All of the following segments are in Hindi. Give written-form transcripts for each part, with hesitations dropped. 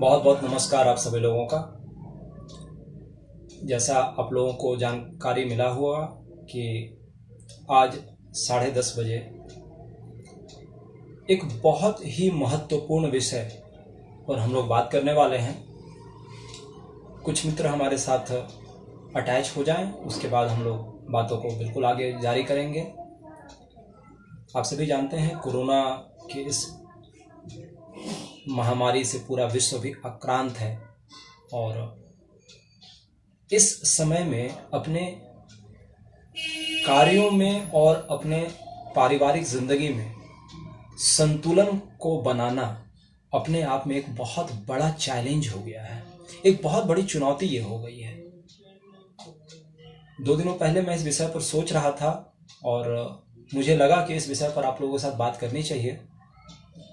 बहुत बहुत नमस्कार आप सभी लोगों का। जैसा आप लोगों को जानकारी मिला हुआ कि आज 10:30 बजे एक बहुत ही महत्वपूर्ण विषय पर हम लोग बात करने वाले हैं। कुछ मित्र हमारे साथ अटैच हो जाएं, उसके बाद हम लोग बातों को बिल्कुल आगे जारी करेंगे। आप सभी जानते हैं कोरोना की इस महामारी से पूरा विश्व भी आक्रांत है और इस समय में अपने कार्यों में और अपने पारिवारिक जिंदगी में संतुलन को बनाना अपने आप में एक बहुत बड़ा चैलेंज हो गया है। एक बहुत बड़ी चुनौती ये हो गई है। 2 दिनों पहले मैं इस विषय पर सोच रहा था और मुझे लगा कि इस विषय पर आप लोगों के साथ बात करनी चाहिए।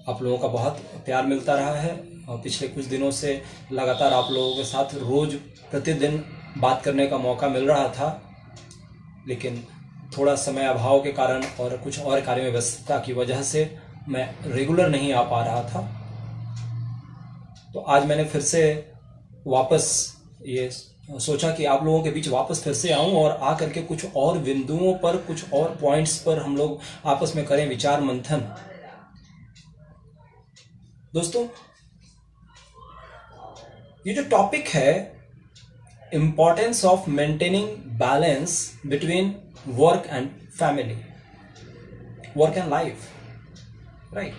आप लोगों का बहुत प्यार मिलता रहा है और पिछले कुछ दिनों से लगातार आप लोगों के साथ रोज प्रतिदिन बात करने का मौका मिल रहा था, लेकिन थोड़ा समय अभाव के कारण और कुछ और कार्य में व्यस्तता की वजह से मैं रेगुलर नहीं आ पा रहा था। तो आज मैंने फिर से वापस ये सोचा कि आप लोगों के बीच वापस फिर से आऊं और आ करके कुछ और बिंदुओं पर, कुछ और पॉइंट्स पर हम लोग आपस में करें विचार मंथन। दोस्तों, ये जो टॉपिक है importance of maintaining balance between work and family, work and life, right,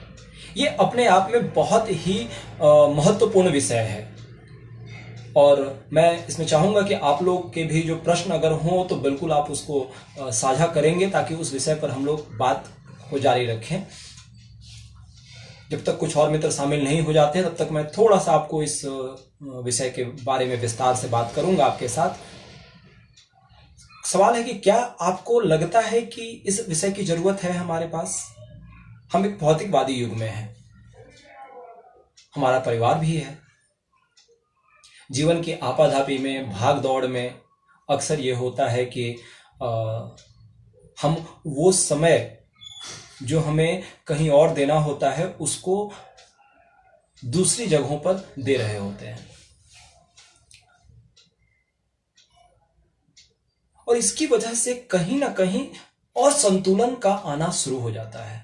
ये अपने आप में बहुत ही महत्वपूर्ण विषय है और मैं इसमें चाहूंगा कि आप लोग के भी जो प्रश्न अगर हों तो बिल्कुल आप उसको साझा करेंगे ताकि उस विषय पर हम लोग बात को जारी रखें। जब तक कुछ और मित्र शामिल नहीं हो जाते तब तक मैं थोड़ा सा आपको इस विषय के बारे में विस्तार से बात करूंगा आपके साथ। सवाल है कि क्या आपको लगता है कि इस विषय की जरूरत है हमारे पास? हम एक भौतिकवादी युग में हैं, हमारा परिवार भी है। जीवन की आपाधापी में, भाग दौड़ में अक्सर ये होता है कि हम वो समय जो हमें कहीं और देना होता है उसको दूसरी जगहों पर दे रहे होते हैं और इसकी वजह से कहीं ना कहीं असंतुलन का आना शुरू हो जाता है।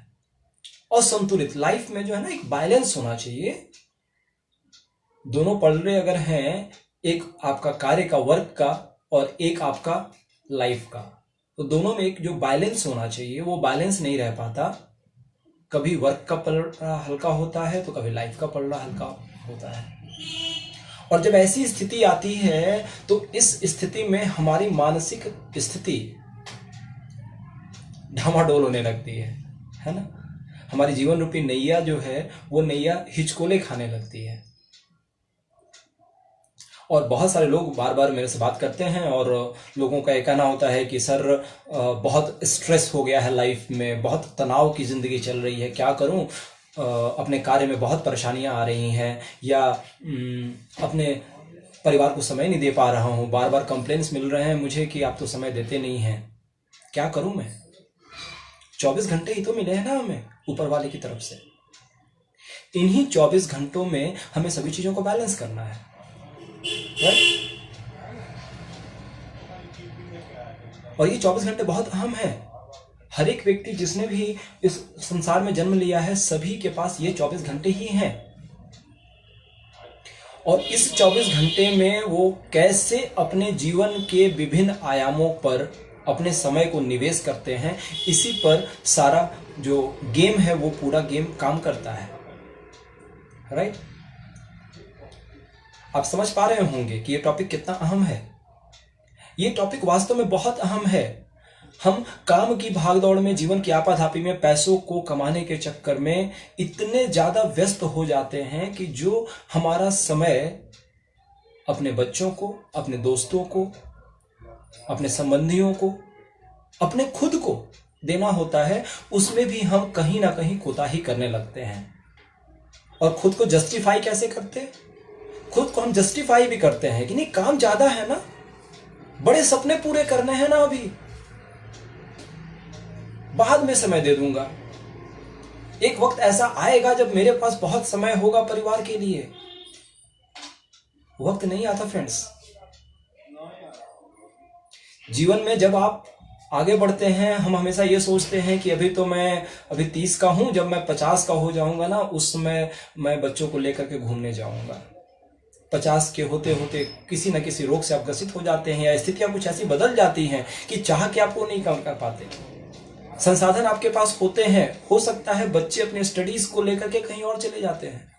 असंतुलित लाइफ में जो है ना, एक बैलेंस होना चाहिए। दोनों पलड़े अगर हैं, एक आपका कार्य का, वर्क का, और एक आपका लाइफ का, तो दोनों में एक जो बैलेंस होना चाहिए वो बैलेंस नहीं रह पाता। कभी वर्क का पलड़ा हल्का होता है तो कभी लाइफ का पलड़ा हल्का होता है और जब ऐसी स्थिति आती है तो इस स्थिति में हमारी मानसिक स्थिति ढामाडोल होने लगती है ना। हमारी जीवन रूपी नैया जो है वो नैया हिचकोले खाने लगती है और बहुत सारे लोग बार बार मेरे से बात करते हैं और लोगों का ये कहना होता है कि सर बहुत स्ट्रेस हो गया है लाइफ में, बहुत तनाव की ज़िंदगी चल रही है, क्या करूं, अपने कार्य में बहुत परेशानियां आ रही हैं या अपने परिवार को समय नहीं दे पा रहा हूं, बार बार कंप्लेंट्स मिल रहे हैं मुझे कि आप तो समय देते नहीं हैं, क्या करूं मैं? 24 घंटे ही तो मिले हैं ना हमें ऊपर वाले की तरफ से। इन्हीं 24 घंटों में हमें सभी चीज़ों को बैलेंस करना है, और ये 24 घंटे बहुत अहम है। हर एक व्यक्ति जिसने भी इस संसार में जन्म लिया है, सभी के पास ये 24 घंटे ही हैं और इस 24 घंटे में वो कैसे अपने जीवन के विभिन्न आयामों पर अपने समय को निवेश करते हैं, इसी पर सारा जो गेम है वो पूरा गेम काम करता है, राइट। आप समझ पा रहे होंगे कि ये टॉपिक कितना अहम है। ये टॉपिक वास्तव में बहुत अहम है। हम काम की भागदौड़ में, जीवन की आपाधापी में, पैसों को कमाने के चक्कर में इतने ज्यादा व्यस्त हो जाते हैं कि जो हमारा समय अपने बच्चों को, अपने दोस्तों को, अपने संबंधियों को, अपने खुद को देना होता है, उसमें भी हम कहीं ना कहीं कोताही करने लगते हैं। और खुद को जस्टिफाई कैसे करते हैं? खुद को हम जस्टिफाई भी करते हैं कि नहीं, काम ज्यादा है ना, बड़े सपने पूरे करने हैं ना, अभी बाद में समय दे दूंगा, एक वक्त ऐसा आएगा जब मेरे पास बहुत समय होगा परिवार के लिए। वक्त नहीं आता फ्रेंड्स। जीवन में जब आप आगे बढ़ते हैं, हम हमेशा ये सोचते हैं कि अभी 30 का हूं, जब मैं 50 का हो जाऊंगा ना, उस समय मैं बच्चों को लेकर के घूमने जाऊंगा। 50 के होते होते किसी न किसी रोग से आप ग्रसित हो जाते हैं, या स्थितियां कुछ ऐसी बदल जाती हैं कि चाह के आपको नहीं कर पाते। संसाधन आपके पास होते हैं, हो सकता है बच्चे अपने स्टडीज को लेकर के कहीं और चले जाते हैं।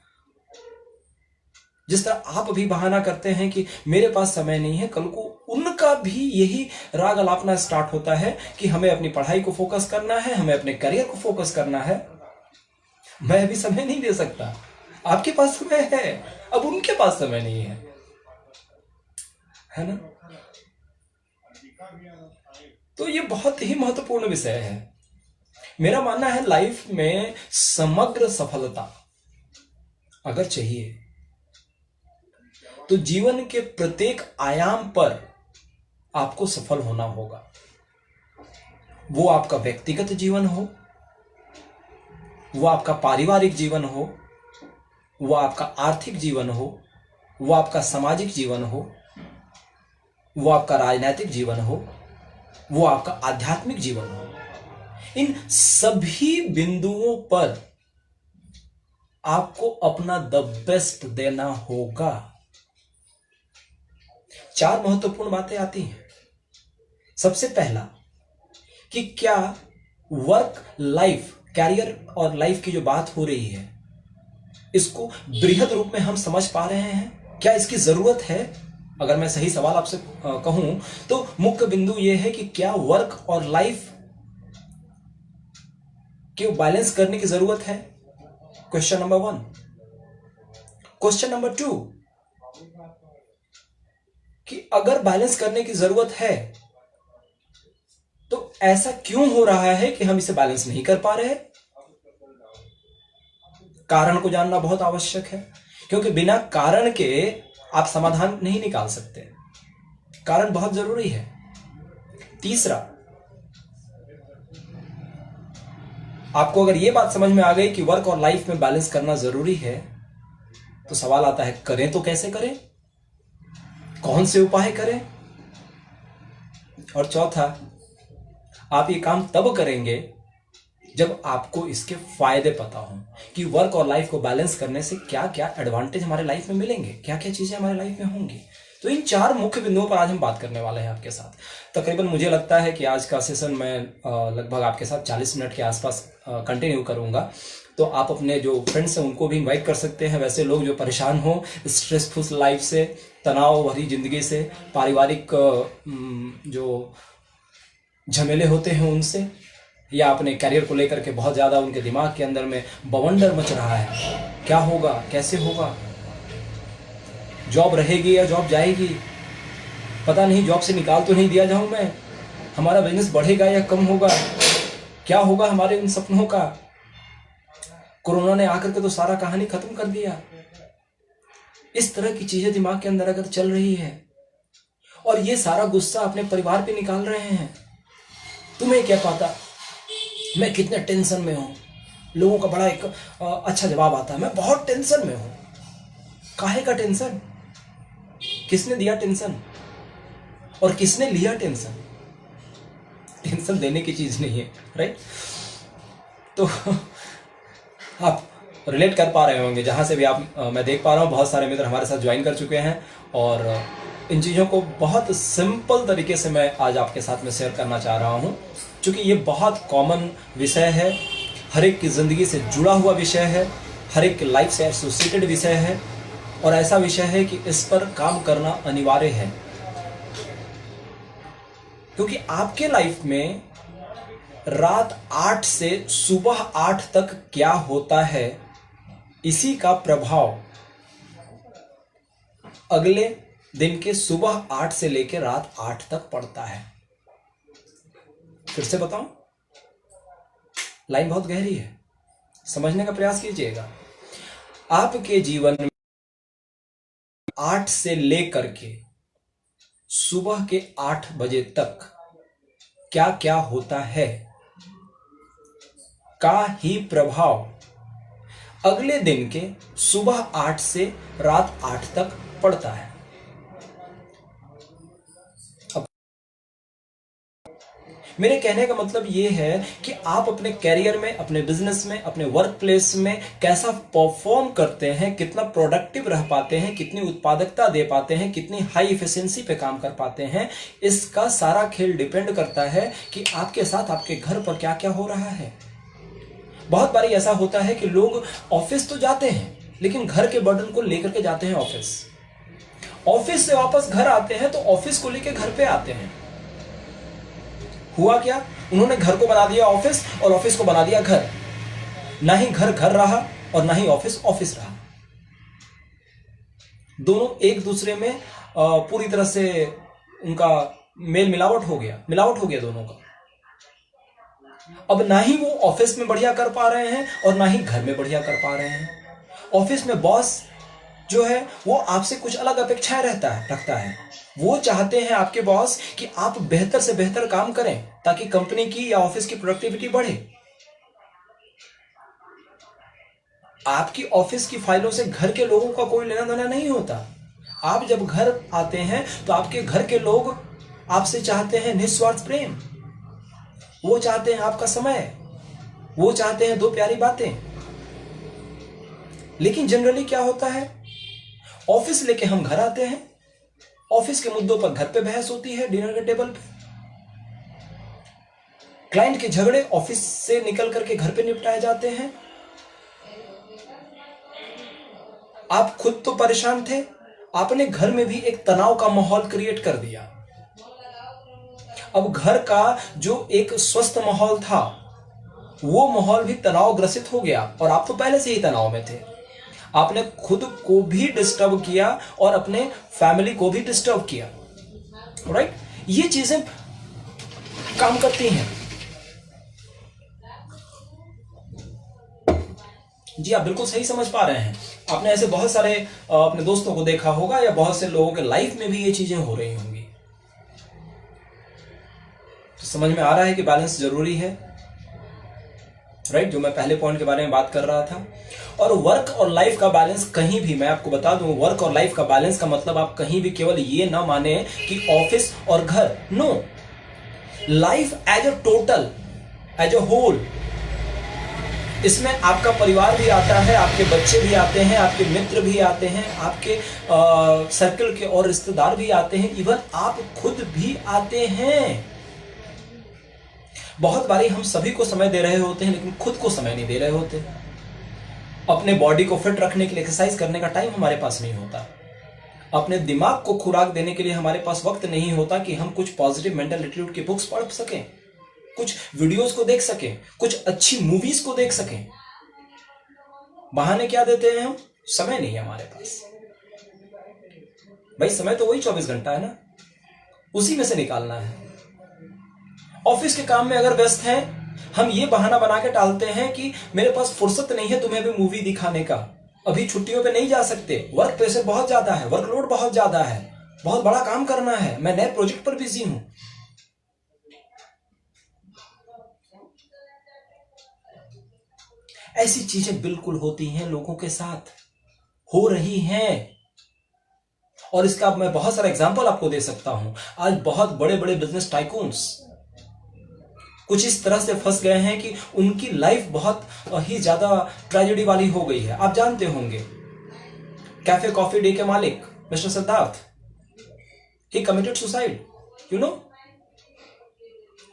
जिस तरह आप अभी बहाना करते हैं कि मेरे पास समय नहीं है, कल को उनका भी यही राग अलापना स्टार्ट होता है कि हमें अपनी पढ़ाई को फोकस करना है, हमें अपने करियर को फोकस करना है। मैं अभी समय नहीं दे सकता, आपके पास समय है, अब उनके पास समय नहीं है ना। तो ये बहुत ही महत्वपूर्ण विषय है। मेरा मानना है लाइफ में समग्र सफलता अगर चाहिए तो जीवन के प्रत्येक आयाम पर आपको सफल होना होगा। वो आपका व्यक्तिगत जीवन हो, वो आपका पारिवारिक जीवन हो, वो आपका आर्थिक जीवन हो, वो आपका सामाजिक जीवन हो, वो आपका राजनीतिक जीवन हो, वो आपका आध्यात्मिक जीवन हो। इन सभी बिंदुओं पर आपको अपना द बेस्ट देना होगा। 4 महत्वपूर्ण बातें आती हैं। सबसे पहला कि क्या वर्क लाइफ, कैरियर और लाइफ की जो बात हो रही है, इसको बृहद रूप में हम समझ पा रहे हैं? क्या इसकी जरूरत है? अगर मैं सही सवाल आपसे कहूं तो मुख्य बिंदु यह है कि क्या वर्क और लाइफ के बैलेंस करने की जरूरत है? Question number 1। क्वेश्चन नंबर 2 कि अगर बैलेंस करने की जरूरत है तो ऐसा क्यों हो रहा है कि हम इसे बैलेंस नहीं कर पा रहे? कारण को जानना बहुत आवश्यक है, क्योंकि बिना कारण के आप समाधान नहीं निकाल सकते। कारण बहुत जरूरी है। तीसरा, आपको अगर यह बात समझ में आ गई कि वर्क और लाइफ में बैलेंस करना जरूरी है, तो सवाल आता है करें तो कैसे करें, कौन से उपाय करें? और चौथा, आप ये काम तब करेंगे जब आपको इसके फायदे पता हो कि वर्क और लाइफ को बैलेंस करने से क्या क्या एडवांटेज हमारे लाइफ में मिलेंगे, क्या क्या चीजें हमारे लाइफ में होंगी। तो इन 4 मुख्य बिंदुओं पर आज हम बात करने वाले हैं आपके साथ। तकरीबन मुझे लगता है कि आज का सेशन मैं लगभग आपके साथ 40 मिनट के आसपास कंटिन्यू करूंगा। तो आप अपने जो फ्रेंड्स हैं उनको भी इन्वाइट कर सकते हैं, वैसे लोग जो परेशान हो स्ट्रेसफुल लाइफ से, तनाव भरी जिंदगी से, पारिवारिक जो झमेले होते हैं उनसे, या अपने करियर को लेकर के बहुत ज़्यादा उनके दिमाग के अंदर में बवंडर मच रहा है, क्या होगा, कैसे होगा, जॉब रहेगी या जॉब जाएगी, पता नहीं जॉब से निकाल तो नहीं दिया जाऊं मैं, हमारा बिजनेस बढ़ेगा या कम होगा, क्या होगा हमारे उन सपनों का, कोरोना ने आकर के तो सारा कहानी खत्म कर दिया। इस तरह की चीजें दिमाग के अंदर अगर चल रही है और ये सारा गुस्सा अपने परिवार पे निकाल रहे हैं, तुम्हें क्या पता मैं कितने टेंशन में हूं। लोगों का बड़ा एक अच्छा जवाब आता है, मैं बहुत टेंशन में हूं। काहे का टेंशन? किसने दिया टेंशन और किसने लिया टेंशन? टेंशन देने की चीज नहीं है, राइट? तो आप रिलेट कर पा रहे होंगे जहां से भी आप, मैं देख पा रहा हूं बहुत सारे मित्र हमारे साथ ज्वाइन कर चुके हैं, और इन चीज़ों को बहुत सिंपल तरीके से मैं आज आपके साथ में शेयर करना चाह रहा हूं, क्योंकि ये बहुत कॉमन विषय है, हर एक की ज़िंदगी से जुड़ा हुआ विषय है, हर एक की लाइफ से एसोसिएटेड विषय है, और ऐसा विषय है कि इस पर काम करना अनिवार्य है। क्योंकि आपके लाइफ में रात 8 से सुबह 8 तक क्या होता है, इसी का प्रभाव अगले दिन के सुबह 8 से लेकर रात 8 तक पड़ता है। फिर से बताऊं, लाइन बहुत गहरी है, समझने का प्रयास कीजिएगा। आपके जीवन में 8 से लेकर के सुबह के 8 बजे तक क्या क्या होता है का ही प्रभाव अगले दिन के सुबह 8 से रात 8 तक पड़ता है। मेरे कहने का मतलब ये है कि आप अपने कैरियर में, अपने बिजनेस में, अपने वर्क प्लेस में कैसा परफॉर्म करते हैं, कितना प्रोडक्टिव रह पाते हैं, कितनी उत्पादकता दे पाते हैं, कितनी हाई एफिशिएंसी पे काम कर पाते हैं, इसका सारा खेल डिपेंड करता है कि आपके साथ आपके घर पर क्या क्या हो रहा है। बहुत बारी ऐसा होता है कि लोग ऑफिस तो जाते हैं लेकिन घर के बर्डन को लेकर के जाते हैं ऑफिस, ऑफिस से वापस घर आते हैं तो ऑफिस को लेकर घर पे आते हैं। हुआ क्या, उन्होंने घर को बना दिया ऑफिस और ऑफिस को बना दिया घर। ना ही घर घर रहा और ना ही ऑफिस ऑफिस रहा। दोनों एक दूसरे में पूरी तरह से उनका मेल मिलावट हो गया दोनों का। अब ना ही वो ऑफिस में बढ़िया कर पा रहे हैं और ना ही घर में बढ़िया कर पा रहे हैं। ऑफिस में बॉस जो है वो आपसे कुछ अलग अपेक्षाएं रखता है। वो चाहते हैं आपके बॉस कि आप बेहतर से बेहतर काम करें ताकि कंपनी की या ऑफिस की प्रोडक्टिविटी बढ़े। आपकी ऑफिस की फाइलों से घर के लोगों का कोई लेना देना नहीं होता। आप जब घर आते हैं तो आपके घर के लोग आपसे चाहते हैं निस्वार्थ प्रेम, वो चाहते हैं आपका समय, वो चाहते हैं दो प्यारी बातें। लेकिन जनरली क्या होता है, ऑफिस लेके हम घर आते हैं, ऑफिस के मुद्दों पर घर पे बहस होती है डिनर के टेबल पे, क्लाइंट के झगड़े ऑफिस से निकल करके घर पे निपटाए जाते हैं। आप खुद तो परेशान थे, आपने घर में भी एक तनाव का माहौल क्रिएट कर दिया। अब घर का जो एक स्वस्थ माहौल था वो माहौल भी तनाव ग्रसित हो गया और आप तो पहले से ही तनाव में थे। आपने खुद को भी डिस्टर्ब किया और अपने फैमिली को भी डिस्टर्ब किया। राइट, ये चीजें काम करती हैं। जी आप बिल्कुल सही समझ पा रहे हैं। आपने ऐसे बहुत सारे अपने दोस्तों को देखा होगा या बहुत से लोगों के लाइफ में भी ये चीजें हो रही होंगी। तो समझ में आ रहा है कि बैलेंस जरूरी है। राइट, जो मैं पहले पॉइंट के बारे में बात कर रहा था। और वर्क और लाइफ का बैलेंस कहीं भी, मैं आपको बता दूं, वर्क और लाइफ का बैलेंस का मतलब आप कहीं भी केवल ये ना माने कि ऑफिस और घर। No, life as a total, as a whole. इसमें आपका परिवार भी आता है, आपके बच्चे भी आते हैं, आपके मित्र भी आते हैं, आपके सर्कल के और रिश्तेदार भी आते हैं, इवन आप खुद भी आते हैं। बहुत बारी हम सभी को समय दे रहे होते हैं लेकिन खुद को समय नहीं दे रहे होते। अपने बॉडी को फिट रखने के लिए एक्सरसाइज करने का टाइम हमारे पास नहीं होता। अपने दिमाग को खुराक देने के लिए हमारे पास वक्त नहीं होता कि हम कुछ पॉजिटिव मेंटल एटीट्यूड की बुक्स पढ़ सकें, कुछ वीडियोस को देख सकें, कुछ अच्छी मूवीज को देख सकें। बहाने क्या देते हैं हम, समय नहीं है हमारे पास। भाई समय तो वही 24 घंटा है ना, उसी में से निकालना है। ऑफिस के काम में अगर व्यस्त हैं, हम ये बहाना बना के टालते हैं कि मेरे पास फुर्सत नहीं है तुम्हें भी मूवी दिखाने का, अभी छुट्टियों पे नहीं जा सकते, वर्क प्रेशर बहुत ज्यादा है, वर्कलोड बहुत ज्यादा है, बहुत बड़ा काम करना है, मैं नए प्रोजेक्ट पर बिजी हूं। ऐसी चीजें बिल्कुल होती हैं, लोगों के साथ हो रही हैं। और इसका मैं बहुत सारा एग्जांपल आपको दे सकता हूं। आज बहुत बड़े बड़े बिजनेस टाइकून्स कुछ इस तरह से फंस गए हैं कि उनकी लाइफ बहुत ही ज्यादा ट्रेजेडी वाली हो गई है। आप जानते होंगे, कैफे कॉफी डे के मालिक mister Siddharth, he committed suicide, you know.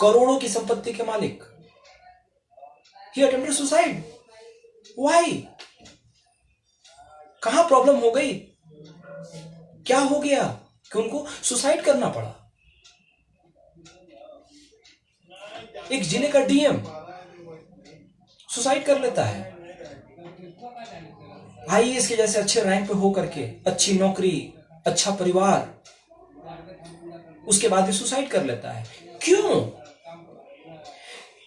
करोड़ों की संपत्ति के मालिक, ही अटेम्प्टेड सुसाइड। व्हाई? कहां प्रॉब्लम हो गई, क्या हो गया कि उनको सुसाइड करना पड़ा? एक जिले का डीएम सुसाइड कर लेता है, आईएएस के जैसे अच्छे रैंक पे हो करके, अच्छी नौकरी, अच्छा परिवार, उसके बाद भी सुसाइड कर लेता है। क्यों?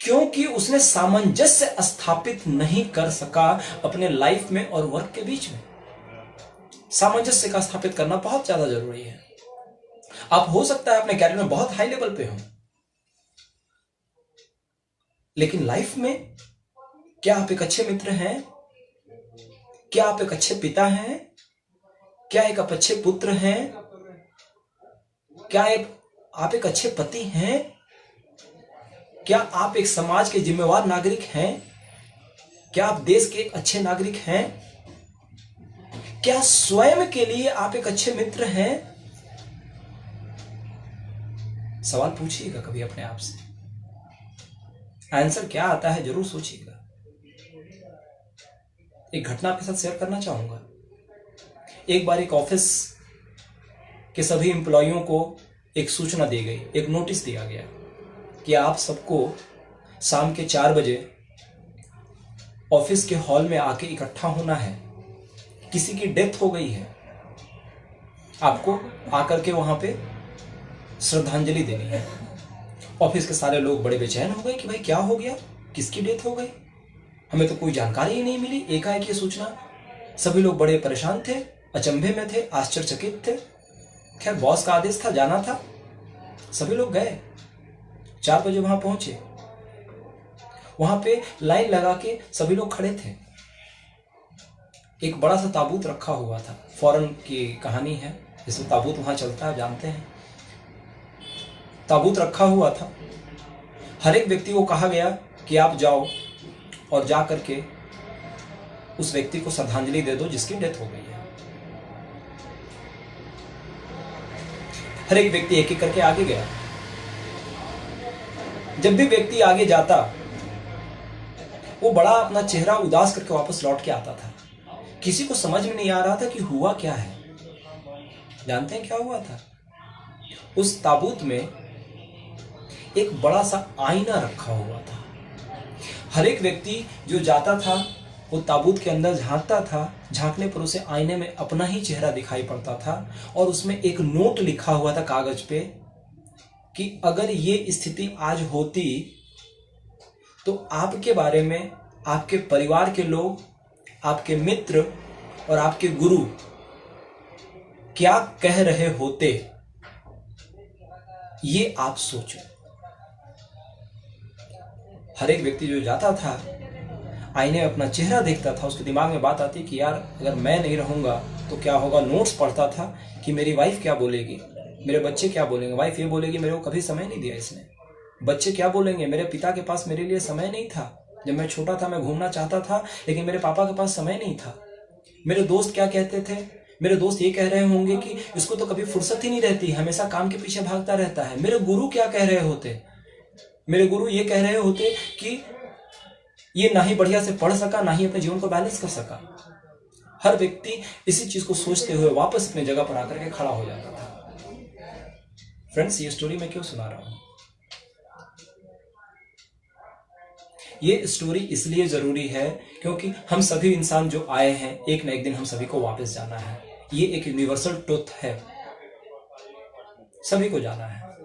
क्योंकि उसने सामंजस्य स्थापित नहीं कर सका अपने लाइफ में और वर्क के बीच में। सामंजस्य का स्थापित करना बहुत ज्यादा जरूरी है। आप हो सकता है अपने कैरियर में बहुत हाई लेवल पे हो, लेकिन लाइफ में क्या आप एक अच्छे मित्र हैं? क्या आप एक अच्छे पिता हैं? क्या एक आप अच्छे पुत्र हैं? क्या आप एक अच्छे पति हैं? क्या आप एक समाज के जिम्मेवार नागरिक हैं? क्या आप देश के एक अच्छे नागरिक हैं? क्या स्वयं के लिए आप एक अच्छे मित्र हैं? सवाल पूछिएगा कभी अपने आप से। आंसर क्या आता है जरूर सोचिएगा। एक घटना आपके साथ शेयर करना चाहूंगा। एक बार एक ऑफिस के सभी एम्प्लॉइयों को एक सूचना दी गई, एक नोटिस दिया गया कि आप सबको शाम के 4 बजे ऑफिस के हॉल में आके इकट्ठा होना है। किसी की डेथ हो गई है, आपको आकर के वहां पे श्रद्धांजलि देनी है। ऑफिस के सारे लोग बड़े बेचैन हो गए कि भाई क्या हो गया, किसकी डेथ हो गई, हमें तो कोई जानकारी ही नहीं मिली। एकाएक ये सूचना, सभी लोग बड़े परेशान थे, अचंभे में थे, आश्चर्यचकित थे। खैर बॉस का आदेश था, जाना था, सभी लोग गए। 4 बजे वहां पहुंचे। वहां पे लाइन लगा के सभी लोग खड़े थे। एक बड़ा सा ताबूत रखा हुआ था। फॉरेन की कहानी है, इसमें ताबूत वहां चलता है, जानते हैं। ताबूत रखा हुआ था। हर एक व्यक्ति को कहा गया कि आप जाओ और जा करके उस व्यक्ति को श्रद्धांजलि दे दो जिसकी डेथ हो गई है। हर एक व्यक्ति एक एक करके आगे गया। जब भी व्यक्ति आगे जाता, वो बड़ा अपना चेहरा उदास करके वापस लौट के आता था। किसी को समझ में नहीं आ रहा था कि हुआ क्या है। जानते हैं क्या हुआ था? उस ताबूत में एक बड़ा सा आईना रखा हुआ था। हर एक व्यक्ति जो जाता था वो ताबूत के अंदर झांकता था। झांकने पर उसे आईने में अपना ही चेहरा दिखाई पड़ता था और उसमें एक नोट लिखा हुआ था कागज पे कि अगर ये स्थिति आज होती तो आपके बारे में आपके परिवार के लोग, आपके मित्र और आपके गुरु क्या कह रहे होते, ये आप सोचो। हर एक व्यक्ति जो जाता था, आईने में अपना चेहरा देखता था, उसके दिमाग में बात आती कि यार अगर मैं नहीं रहूंगा तो क्या होगा। नोट्स पढ़ता था कि मेरी वाइफ क्या बोलेगी, मेरे बच्चे क्या बोलेंगे। वाइफ ये बोलेगी मेरे को कभी समय नहीं दिया इसने। बच्चे क्या बोलेंगे, मेरे पिता के पास मेरे लिए समय नहीं था। जब मैं छोटा था मैं घूमना चाहता था लेकिन मेरे पापा के पास समय नहीं था। मेरे दोस्त क्या कहते थे, मेरे दोस्त ये कह रहे होंगे कि इसको तो कभी फुर्सत ही नहीं रहती, हमेशा काम के पीछे भागता रहता है। मेरे गुरु क्या कह रहे होते, मेरे गुरु ये कह रहे होते कि ये ना ही बढ़िया से पढ़ सका, ना ही अपने जीवन को बैलेंस कर सका। हर व्यक्ति इसी चीज को सोचते हुए वापस अपनी जगह पर आकर के खड़ा हो जाता था। फ्रेंड्स, ये स्टोरी मैं क्यों सुना रहा हूं? ये स्टोरी इसलिए जरूरी है क्योंकि हम सभी इंसान जो आए हैं, एक न एक दिन हम सभी को वापस जाना है। ये एक यूनिवर्सल ट्रुथ है, सभी को जाना है।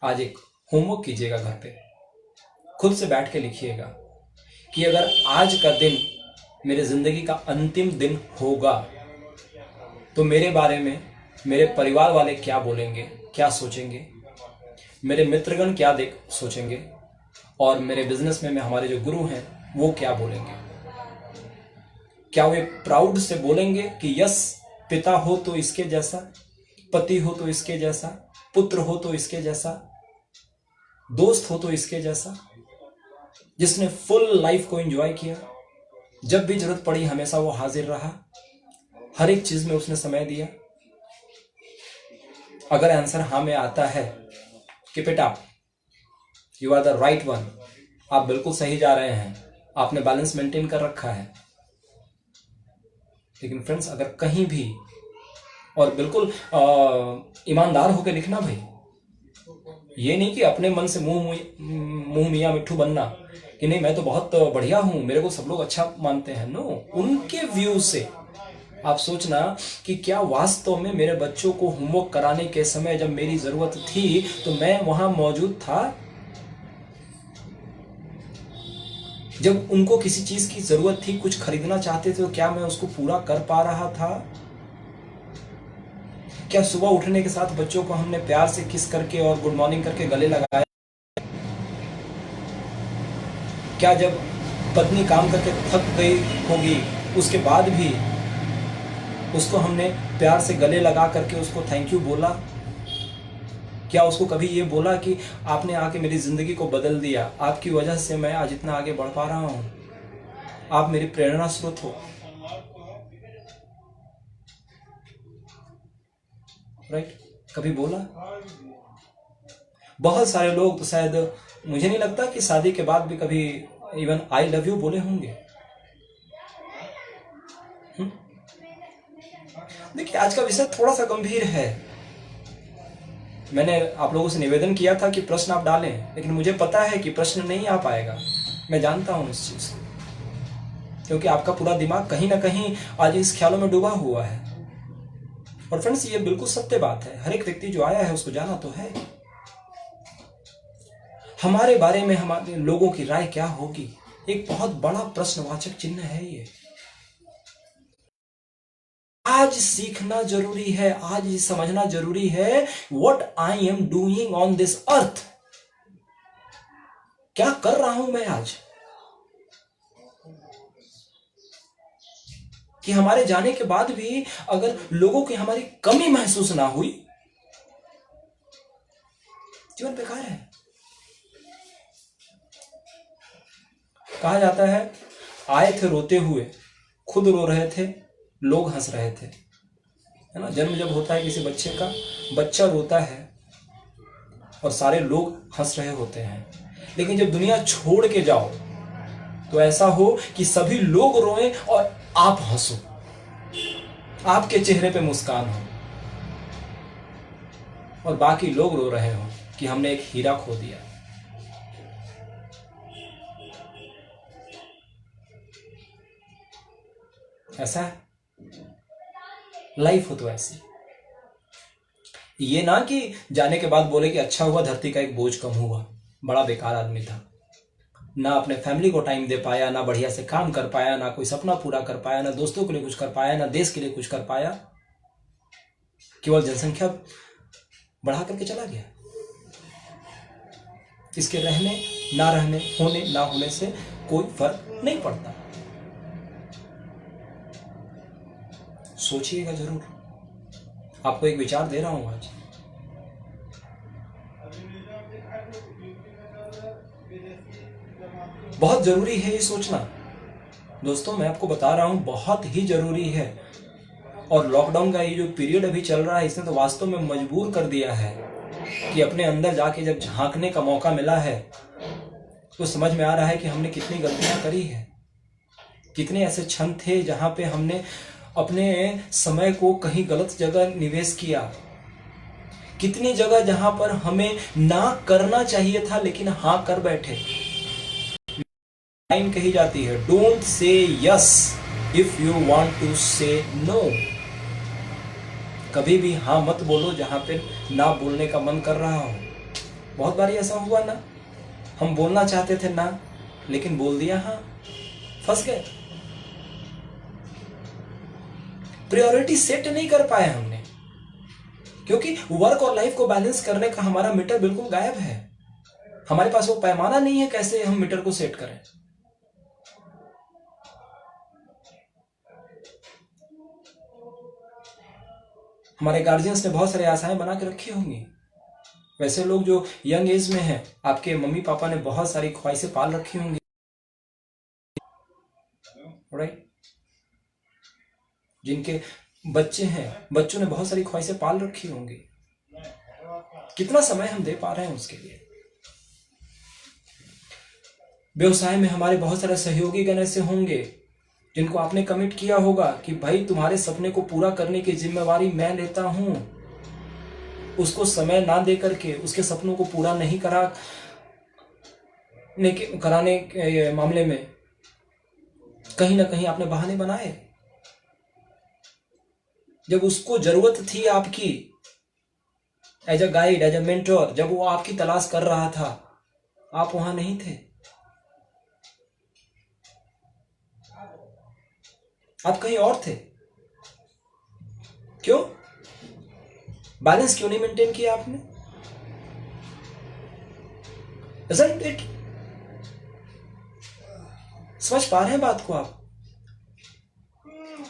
आज एक होमवर्क कीजिएगा घर पे, खुद से बैठ के लिखिएगा कि अगर आज का दिन मेरे जिंदगी का अंतिम दिन होगा तो मेरे बारे में मेरे परिवार वाले क्या बोलेंगे, क्या सोचेंगे, मेरे मित्रगण क्या सोचेंगे और मेरे बिजनेस में हमारे जो गुरु हैं वो क्या बोलेंगे। क्या वे प्राउड से बोलेंगे कि यस पिता हो तो इसके जैसा, पति हो तो इसके जैसा, पुत्र हो तो इसके जैसा, दोस्त हो तो इसके जैसा, जिसने फुल लाइफ को एंजॉय किया, जब भी जरूरत पड़ी हमेशा वो हाजिर रहा, हर एक चीज में उसने समय दिया। अगर आंसर हाँ में आता है, keep it up, you are the right one, आप बिल्कुल सही जा रहे हैं, आपने बैलेंस मेंटेन कर रखा है। लेकिन फ्रेंड्स, अगर कहीं भी, और बिल्कुल ईमानदार होकर लिखना भाई, ये नहीं कि अपने मन से मुंह मियां मिट्ठू बनना कि नहीं मैं तो बहुत बढ़िया हूं, मेरे को सब लोग अच्छा मानते हैं। नो, उनके व्यू से आप सोचना कि क्या वास्तव में मेरे बच्चों को होमवर्क कराने के समय जब मेरी जरूरत थी तो मैं वहां मौजूद था। जब उनको किसी चीज की जरूरत थी, कुछ खरीदना चाहते थे, तो क्या मैं उसको पूरा कर पा रहा था? क्या सुबह उठने के साथ बच्चों को हमने प्यार से किस करके और गुड मॉर्निंग करके गले लगाया? क्या जब पत्नी काम करके थक गई होगी उसके बाद भी उसको हमने प्यार से गले लगा करके उसको थैंक यू बोला? क्या उसको कभी ये बोला कि आपने आके मेरी जिंदगी को बदल दिया, आपकी वजह से मैं आज इतना आगे बढ़ पा रहा हूं, आप मेरी प्रेरणा स्रोत हो? राइट? कभी बोला? बहुत सारे लोग तो शायद, मुझे नहीं लगता कि शादी के बाद भी कभी इवन आई लव यू बोले होंगे। देखिए, आज का विषय थोड़ा सा गंभीर है। मैंने आप लोगों से निवेदन किया था कि प्रश्न आप डालें, लेकिन मुझे पता है कि प्रश्न नहीं आ पाएगा। मैं जानता हूं इस चीज को, क्योंकि आपका पूरा दिमाग कहीं ना कहीं आज इस ख्यालों में डूबा हुआ है। और फ्रेंड्स, ये बिल्कुल सत्य बात है। हर एक व्यक्ति जो आया है उसको जाना तो है। हमारे बारे में हमारे लोगों की राय क्या होगी, एक बहुत बड़ा प्रश्नवाचक चिन्ह है ये। आज सीखना जरूरी है, आज ये समझना जरूरी है, what I am doing on this earth. क्या कर रहा हूं मैं आज, कि हमारे जाने के बाद भी अगर लोगों की हमारी कमी महसूस ना हुई, जीवन बेकार है। कहा जाता है, आए थे रोते हुए, खुद रो रहे थे, लोग हंस रहे थे, है ना? जन्म जब होता है किसी बच्चे का, बच्चा रोता है और सारे लोग हंस रहे होते हैं। लेकिन जब दुनिया छोड़ के जाओ तो ऐसा हो कि सभी लोग रोएं और आप हंसो, आपके चेहरे पे मुस्कान हो, और बाकी लोग रो रहे हो कि हमने एक हीरा खो दिया। ऐसा है लाइफ हो तो ऐसी। ये ना कि जाने के बाद बोले कि अच्छा हुआ धरती का एक बोझ कम हुआ, बड़ा बेकार आदमी था, ना अपने फैमिली को टाइम दे पाया, ना बढ़िया से काम कर पाया, ना कोई सपना पूरा कर पाया, ना दोस्तों के लिए कुछ कर पाया, ना देश के लिए कुछ कर पाया, केवल जनसंख्या बढ़ा करके चला गया। इसके रहने ना रहने, होने ना होने से कोई फर्क नहीं पड़ता। सोचिएगा जरूर, आपको एक विचार दे रहा हूं आज। बहुत जरूरी है ये सोचना दोस्तों, मैं आपको बता रहा हूं, बहुत ही जरूरी है। और लॉकडाउन का ये जो पीरियड अभी चल रहा है, इसने तो वास्तव में मजबूर कर दिया है कि अपने अंदर जाके जब झांकने का मौका मिला है तो समझ में आ रहा है कि हमने कितनी गलतियां करी है, कितने ऐसे क्षण थे जहां पे हमने अपने समय को कहीं गलत जगह निवेश किया, कितनी जगह जहां पर हमें ना करना चाहिए था लेकिन हाँ कर बैठे। लाइन कही जाती है, don't say yes if you want to say no. कभी भी हाँ मत बोलो जहां पे ना बोलने का मन कर रहा हो। बहुत बार ऐसा हुआ ना, हम बोलना चाहते थे ना, लेकिन बोल दिया हाँ, फंस गए। प्रायोरिटी सेट नहीं कर पाए हमने, क्योंकि वर्क और लाइफ को बैलेंस करने का हमारा मीटर बिल्कुल गायब है। हमारे पास वो पैमाना नहीं है कैसे हम मीटर को सेट करें। हमारे गार्जियंस ने बहुत सारे आशाएं बना के रखी होंगी। वैसे लोग जो यंग एज में हैं, आपके मम्मी पापा ने बहुत सारी ख्वाहिशें पाल रखी होंगी, राइट? जिनके बच्चे हैं, बच्चों ने बहुत सारी ख्वाहिशें पाल रखी होंगी। कितना समय हम दे पा रहे हैं उसके लिए? व्यवसाय में हमारे बहुत सारे सहयोगी गण ऐसे होंगे जिनको आपने कमिट किया होगा कि भाई तुम्हारे सपने को पूरा करने की जिम्मेवारी मैं लेता हूं। उसको समय ना दे करके, उसके सपनों को पूरा नहीं कराने के मामले में कहीं ना कहीं आपने बहाने बनाए। जब उसको जरूरत थी आपकी, as a guide, as a mentor, जब वो आपकी तलाश कर रहा था, आप वहां नहीं थे। आप कहीं और थे। क्यों? बैलेंस क्यों नहीं मेंटेन किया आपने? Isn't it? समझ पा रहे हैं बात को आप?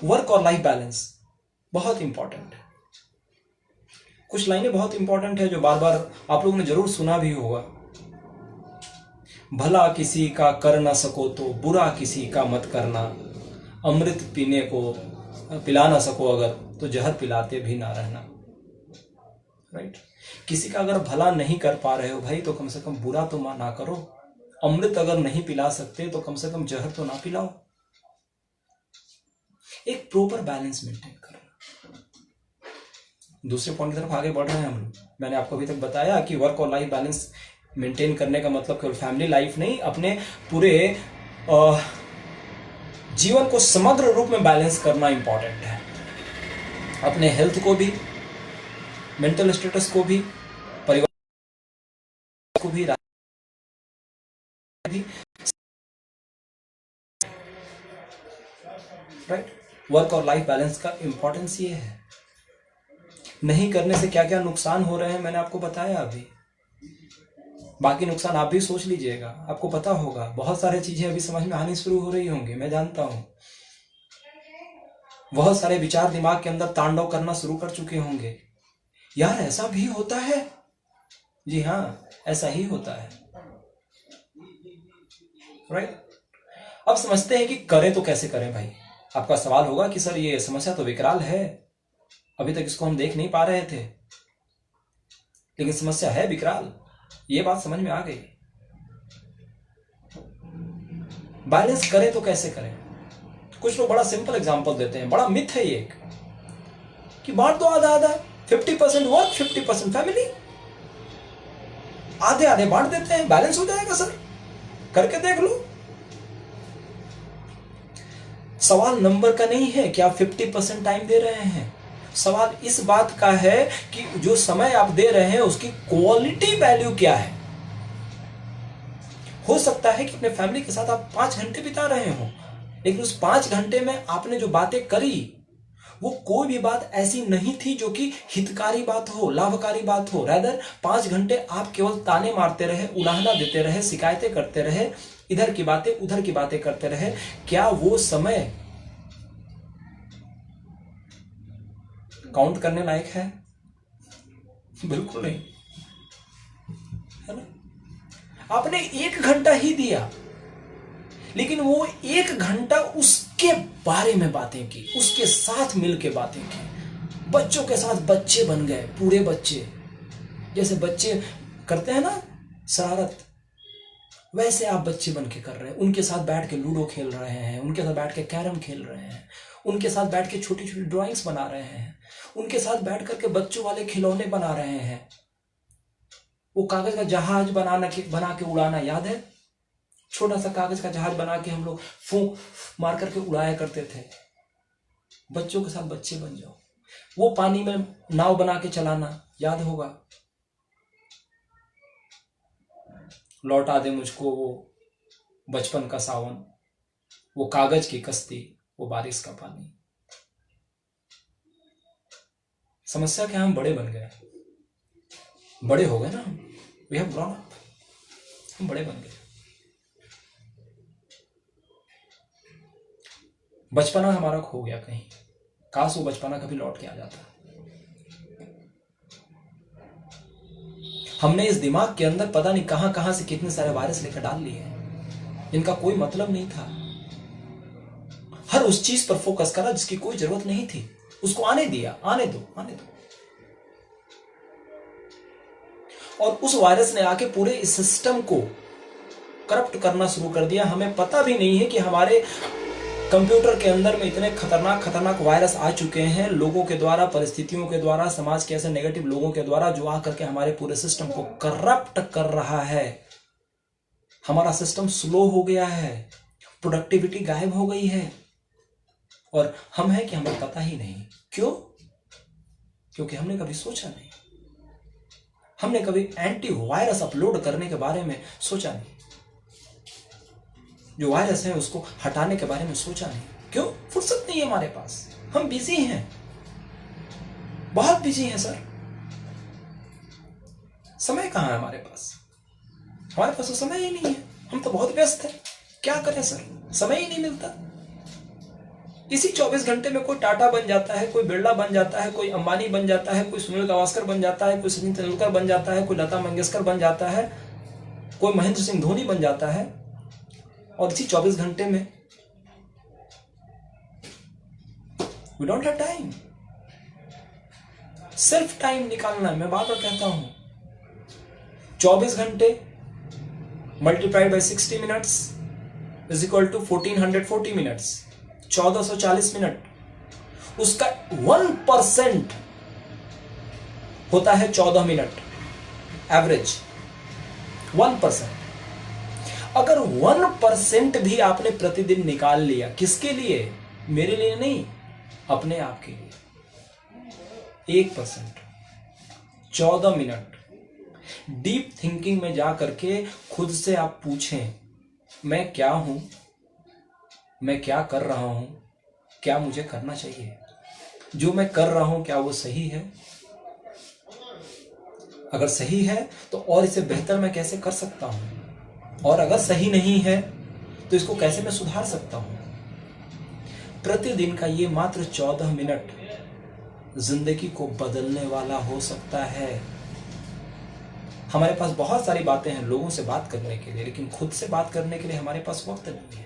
वर्क और लाइफ बैलेंस बहुत इंपॉर्टेंट है। कुछ लाइनें बहुत इंपॉर्टेंट है जो बार बार आप लोगों ने जरूर सुना भी होगा। भला किसी का कर ना सको तो बुरा किसी का मत करना, अमृत पीने को पिला ना सको अगर तो जहर पिलाते भी ना रहना। राइट? किसी का अगर भला नहीं कर पा रहे हो भाई तो कम से कम बुरा तो ना करो। अमृत अगर नहीं पिला सकते तो कम से कम जहर तो ना पिलाओ। एक प्रॉपर बैलेंस मेंटेन करना। दूसरे पॉइंट की तरफ आगे बढ़ रहे हैं हम लोग। मैंने आपको अभी तक बताया कि वर्क और लाइफ बैलेंस मेंटेन करने का मतलब केवल फैमिली लाइफ नहीं, अपने पूरे जीवन को समग्र रूप में बैलेंस करना इंपॉर्टेंट है। अपने हेल्थ को भी, मेंटल स्टेटस को भी, परिवार को भी राइट? वर्क और लाइफ बैलेंस का इंपॉर्टेंस ये है। नहीं करने से क्या क्या नुकसान हो रहे हैं मैंने आपको बताया अभी। बाकी नुकसान आप भी सोच लीजिएगा, आपको पता होगा। बहुत सारी चीजें अभी समझ में आनी शुरू हो रही होंगी, मैं जानता हूं। बहुत सारे विचार दिमाग के अंदर तांडव करना शुरू कर चुके होंगे। यार ऐसा भी होता है? जी हाँ, ऐसा ही होता है। राइट? अब समझते हैं कि करें तो कैसे करें भाई। आपका सवाल होगा कि सर ये समस्या तो विकराल है, अभी तक इसको हम देख नहीं पा रहे थे, लेकिन समस्या है विकराल, ये बात समझ में आ गई। बैलेंस करें तो कैसे करें? कुछ लोग बड़ा सिंपल एग्जांपल देते हैं, बड़ा मिथ है ये कि बांट दो आधा आधा, 50% वर्क 50% फैमिली, आधे आधे बांट देते हैं, बैलेंस हो जाएगा सर, करके देख लो। सवाल नंबर का नहीं है कि आप 50% टाइम दे रहे हैं। सवाल इस बात का है कि जो समय आप दे रहे हैं उसकी क्वालिटी वैल्यू क्या है। हो सकता है कि अपने फैमिली के साथ आप 5 घंटे बिता रहे हो, लेकिन उस 5 घंटे में आपने जो बातें करी वो कोई भी बात ऐसी नहीं थी जो कि हितकारी बात हो, लाभकारी बात हो। रैदर 5 घंटे आप केवल ताने मारते रहे, उलाहना देते रहे, शिकायतें करते रहे, इधर की बातें उधर की बातें करते रहे। क्या वो समय काउंट करने लायक है? बिल्कुल नहीं, है ना? आपने 1 घंटा ही दिया, लेकिन वो 1 घंटा उसके बारे में बातें की, उसके साथ मिलके बातें की। बच्चों के साथ बच्चे बन गए, पूरे बच्चे। जैसे बच्चे करते हैं ना शरारत, वैसे आप बच्चे बन के कर रहे हैं। उनके साथ बैठ के लूडो खेल रहे हैं, उनके साथ बैठ के कैरम खेल रहे हैं, उनके साथ बैठ के छोटी छोटी ड्राइंग्स बना रहे हैं, उनके साथ बैठ करके बच्चों वाले खिलौने बना रहे हैं। वो कागज का जहाज बना के उड़ाना याद है? छोटा सा कागज का जहाज बना के हम लोग फूंक मार करके उड़ाया करते थे। बच्चों के साथ बच्चे बन जाओ। वो पानी में नाव बना के चलाना याद होगा। लौटा दे मुझको वो बचपन का सावन, वो कागज की कश्ती, वो बारिश का पानी। समस्या क्या, हम बड़े बन गए, बड़े हो गए ना, वी हैव ग्रोन अप, हम बड़े बन गए। बचपना हमारा खो गया कहीं। काश वो बचपना कभी लौट के आ जाता। हमने इस दिमाग के अंदर पता नहीं कहां कहां से कितने सारे वायरस लेकर डाल लिए हैं, इनका कोई मतलब नहीं था। हर उस चीज पर फोकस करा जिसकी कोई जरूरत नहीं थी, उसको आने दिया, आने दो आने दो। और उस वायरस ने आके पूरे इस सिस्टम को करप्ट करना शुरू कर दिया। हमें पता भी नहीं है कि हमारे कंप्यूटर के अंदर में इतने खतरनाक खतरनाक वायरस आ चुके हैं, लोगों के द्वारा, परिस्थितियों के द्वारा, समाज के ऐसे नेगेटिव लोगों के द्वारा, जो आकर के हमारे पूरे सिस्टम को करप्ट कर रहा है। हमारा सिस्टम स्लो हो गया है, प्रोडक्टिविटी गायब हो गई है, और हम हैं कि हमें पता ही नहीं। क्यों? क्योंकि हमने कभी सोचा नहीं, हमने कभी एंटी वायरस अपलोड करने के बारे में सोचा नहीं, जो वायरस है उसको हटाने के बारे में सोचा नहीं। क्यों? फुर्सत नहीं है हमारे पास, हम बिजी हैं, बहुत बिजी हैं सर। समय कहां है हमारे पास? हमारे पास तो समय ही नहीं है, हम तो बहुत व्यस्त हैं। क्या करें सर, समय ही नहीं मिलता। इसी 24 घंटे में कोई टाटा बन जाता है, कोई बिरला बन जाता है, कोई अंबानी बन जाता है, कोई सुनील गावस्कर बन जाता है, कोई सचिन तेंदुलकर बन जाता है, कोई लता मंगेशकर बन जाता है, कोई महेंद्र सिंह धोनी बन जाता है। और इसी 24 घंटे में वी डोंट हैव टाइम। सिर्फ टाइम निकालना है। मैं बार बार कहता हूं 24 घंटे multiplied by 60 minutes is equal to 1440 minutes, 1440 minute. उसका 1% होता है 14 मिनट एवरेज। 1%। अगर 1% भी आपने प्रतिदिन निकाल लिया, किसके लिए? मेरे लिए नहीं, अपने आप के लिए। 1%, 14 मिनट डीप थिंकिंग में जा करके खुद से आप पूछें, मैं क्या हूं, मैं क्या कर रहा हूं, क्या मुझे करना चाहिए, जो मैं कर रहा हूं क्या वो सही है? अगर सही है तो और इसे बेहतर मैं कैसे कर सकता हूं, और अगर सही नहीं है तो इसको कैसे मैं सुधार सकता हूं? प्रतिदिन का ये मात्र 14 मिनट जिंदगी को बदलने वाला हो सकता है। हमारे पास बहुत सारी बातें हैं लोगों से बात करने के लिए, लेकिन खुद से बात करने के लिए हमारे पास वक्त नहीं है।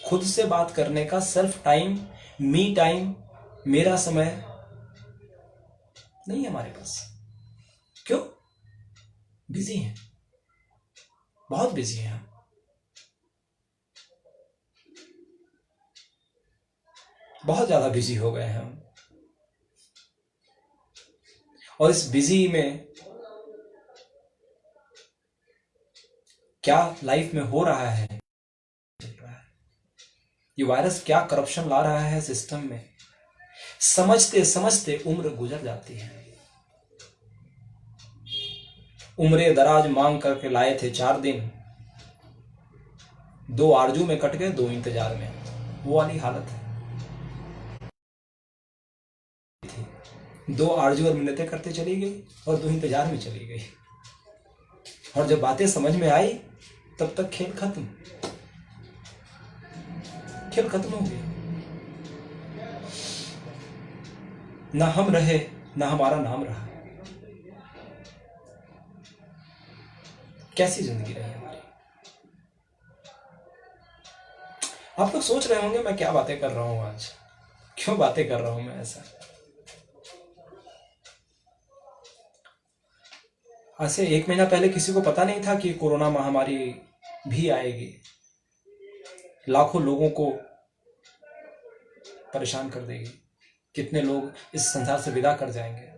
खुद से बात करने का सेल्फ टाइम, मी टाइम, मेरा समय नहीं है हमारे पास। क्यों? बिजी हैं, बहुत बिजी हैं हम। बहुत ज्यादा बिजी हो गए हैं हम। और इस बिजी में क्या लाइफ में हो रहा है, ये वायरस क्या करप्शन ला रहा है सिस्टम में, समझते समझते उम्र गुजर जाती है। उम्रे दराज मांग करके लाए थे 4 दिन, 2 आरजू में कट गए, 2 इंतजार में। वो वाली हालत है। 2 आरजू और मिन्नतें करते चली गई और 2 इंतजार में चली गई। और जब बातें समझ में आई तब तक खेल खत्म, खेल खत्म हो गया। ना हम रहे, ना हमारा नाम रहा। कैसी जिंदगी रही हमारी? आप लोग सोच रहे होंगे मैं क्या बातें कर रहा हूं आज, क्यों बातें कर रहा हूं मैं ऐसा। आज से 1 महीना पहले किसी को पता नहीं था कि कोरोना महामारी भी आएगी, लाखों लोगों को परेशान कर देगी, कितने लोग इस संसार से विदा कर जाएंगे।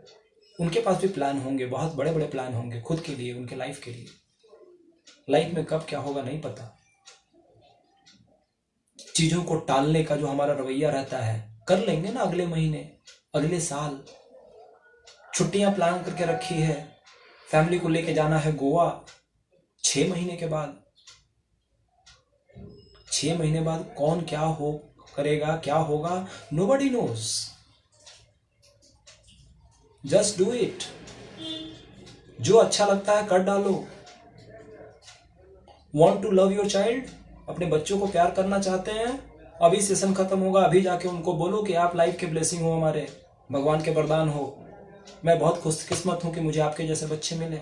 उनके पास भी प्लान होंगे, बहुत बड़े बड़े प्लान होंगे खुद के लिए, उनके लाइफ के लिए। लाइफ में कब क्या होगा नहीं पता। चीजों को टालने का जो हमारा रवैया रहता है, कर लेंगे ना अगले महीने, अगले साल। छुट्टियां प्लान करके रखी है, फैमिली को लेके जाना है गोवा 6 महीने के बाद। 6 महीने बाद कौन क्या हो करेगा, क्या होगा, nobody knows. Just do it. जो अच्छा लगता है कर डालो। Want to love your child? अपने बच्चों को प्यार करना चाहते हैं? अभी सेशन खत्म होगा, अभी जाके उनको बोलो कि आप लाइफ के ब्लेसिंग हो, हमारे भगवान के वरदान हो। मैं बहुत खुशकिस्मत हूं कि मुझे आपके जैसे बच्चे मिले।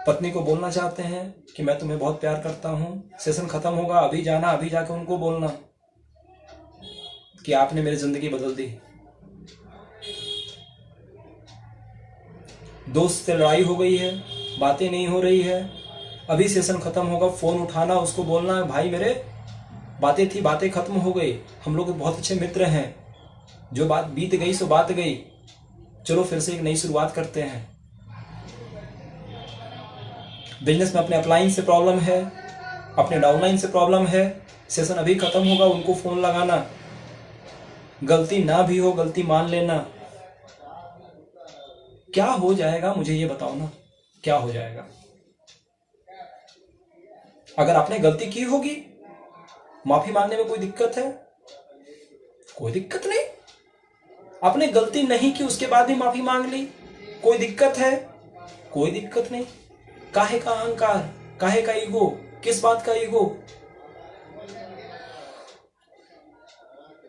पत्नी को बोलना चाहते हैं कि मैं तुम्हें बहुत प्यार करता हूं, सेशन खत्म होगा, अभी जाना, अभी जाके उनको बोलना कि आपने मेरी जिंदगी बदल दी। दोस्त से लड़ाई हो गई है, बातें नहीं हो रही है, अभी सेशन खत्म होगा, फोन उठाना, उसको बोलना भाई मेरे बातें थी, बातें खत्म हो गई, हम लोग बहुत अच्छे मित्र हैं, जो बात बीत गई सो बात गई, चलो फिर से एक नई शुरुआत करते हैं। बिजनेस में अपने अपलाइन से प्रॉब्लम है, अपने डाउनलाइन से प्रॉब्लम है, सेशन अभी खत्म होगा, उनको फोन लगाना, गलती ना भी हो गलती मान लेना। क्या हो जाएगा मुझे ये बताओ ना, क्या हो जाएगा? अगर आपने गलती की होगी, माफी मांगने में कोई दिक्कत है? कोई दिक्कत नहीं। आपने गलती नहीं की उसके बाद भी माफी मांग ली, कोई दिक्कत है? कोई दिक्कत नहीं। काहे का अहंकार, काहे का ईगो, किस बात का ईगो?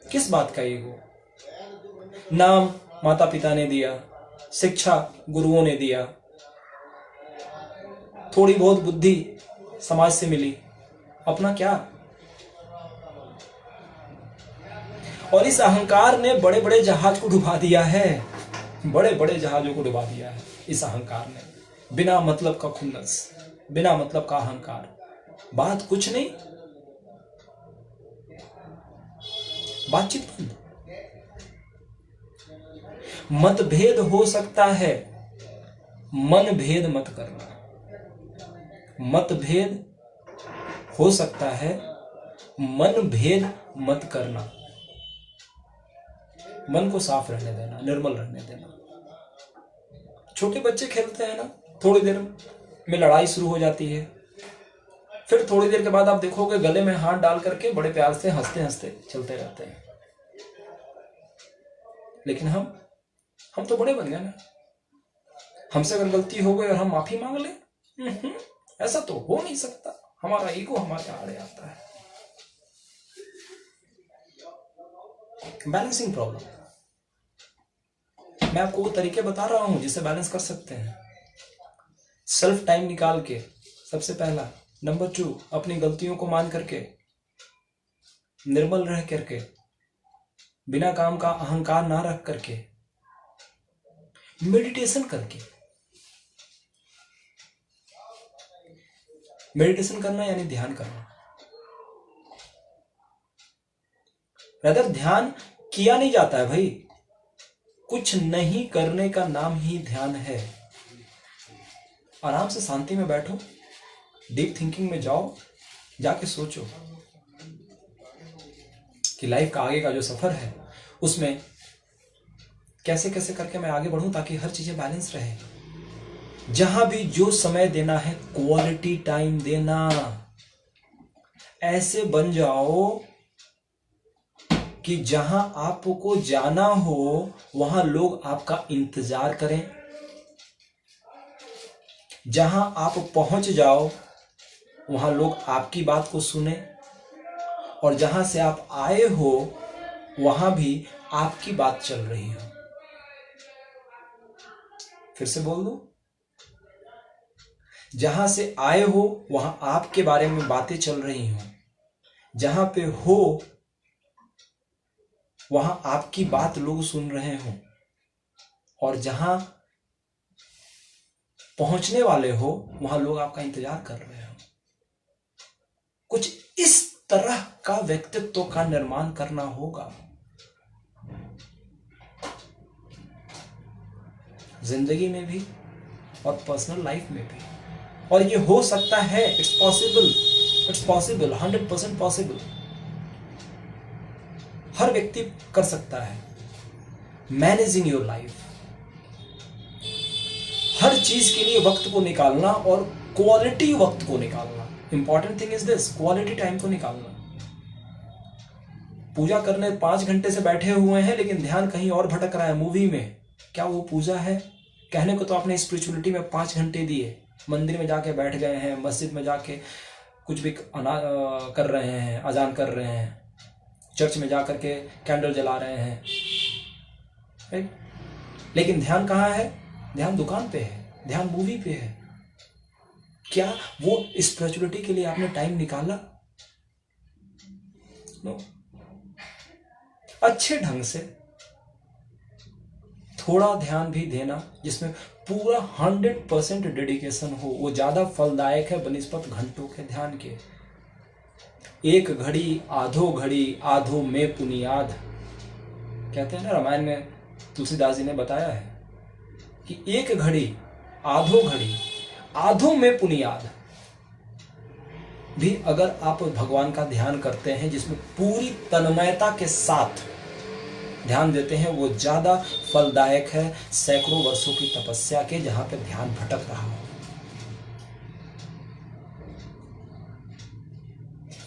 किस बात का ईगो? नाम माता पिता ने दिया, शिक्षा गुरुओं ने दिया, थोड़ी बहुत बुद्धि समाज से मिली, अपना क्या? और इस अहंकार ने बड़े बड़े जहाज को डुबा दिया है, बड़े बड़े जहाजों को डुबा दिया है इस अहंकार ने। बिना मतलब का खुन्नस, बिना मतलब का अहंकार, बात कुछ नहीं, बातचीत बंद। मतभेद हो सकता है, मन भेद मत करना। मतभेद हो सकता है, मन भेद मत करना। मन को साफ रहने देना, निर्मल रहने देना। छोटे बच्चे खेलते हैं ना, थोड़ी देर में लड़ाई शुरू हो जाती है, फिर थोड़ी देर के बाद आप देखोगे गले में हाथ डाल करके बड़े प्यार से हंसते हंसते चलते रहते हैं। लेकिन हम तो बड़े बन गए ना। हमसे अगर गलती हो गई और हम माफी मांग ले, ऐसा तो हो नहीं सकता। हमारा ईगो हमारे आड़े आता है। Balancing problem. मैं आपको वो तरीके बता रहा हूं जिससे बैलेंस कर सकते हैं। सेल्फ टाइम निकाल के, सबसे पहला। नंबर 2, अपनी गलतियों को मान करके, निर्मल रह करके, बिना काम का अहंकार ना रख करके, मेडिटेशन करके। मेडिटेशन करना यानी ध्यान करना। अगर ध्यान किया नहीं जाता है भाई, कुछ नहीं करने का नाम ही ध्यान है। आराम से शांति में बैठो, डीप थिंकिंग में जाओ, जाके सोचो कि लाइफ का आगे का जो सफर है उसमें कैसे कैसे करके मैं आगे बढ़ूं ताकि हर चीजें बैलेंस रहे। जहां भी जो समय देना है, क्वालिटी टाइम देना। ऐसे बन जाओ कि जहां आपको जाना हो वहां लोग आपका इंतजार करें। जहां आप पहुंच जाओ वहां लोग आपकी बात को सुने, और जहां से आप आए हो वहां भी आपकी बात चल रही हो। फिर से बोल दूं, जहां से आए हो वहां आपके बारे में बातें चल रही हो। जहां पे हो वहां आपकी बात लोग सुन रहे हो, और जहां पहुंचने वाले हो वहां लोग आपका इंतजार कर रहे हो। कुछ इस तरह का व्यक्तित्व का निर्माण करना होगा जिंदगी में भी और पर्सनल लाइफ में भी। और ये हो सकता है, इट्स पॉसिबल, 100% पॉसिबल। हर व्यक्ति कर सकता है। मैनेजिंग योर लाइफ, हर चीज के लिए वक्त को निकालना, और क्वालिटी वक्त को निकालना। Important thing is this, quality time को निकालना। पूजा करने 5 घंटे से बैठे हुए हैं लेकिन ध्यान कहीं और भटक रहा है, मूवी में। क्या वो पूजा है? कहने को तो आपने स्पिरिचुअलिटी में 5 घंटे दिए, मंदिर में जाके बैठ गए हैं, मस्जिद में जाके कुछ भी कर रहे हैं, अजान कर रहे हैं, चर्च में जाकर के कैंडल जला रहे हैं, राइट? लेकिन ध्यान कहाँ है? ध्यान दुकान पे है, ध्यान मूवी पे है। क्या वो स्पिरिचुअलिटी के लिए आपने टाइम निकाला? नो। अच्छे ढंग से थोड़ा ध्यान भी देना जिसमें पूरा 100% डेडिकेशन हो, वो ज्यादा फलदायक है बनिस्पत घंटों के ध्यान के। एक घड़ी आधो में पुनियाद, कहते हैं ना, रामायण में तुलसीदास जी ने बताया है कि एक घड़ी आधो में पुनियाद भी अगर आप भगवान का ध्यान करते हैं जिसमें पूरी तन्मयता के साथ ध्यान देते हैं, वो ज्यादा फलदायक है सैकड़ों वर्षों की तपस्या के जहां पे ध्यान भटक रहा हो।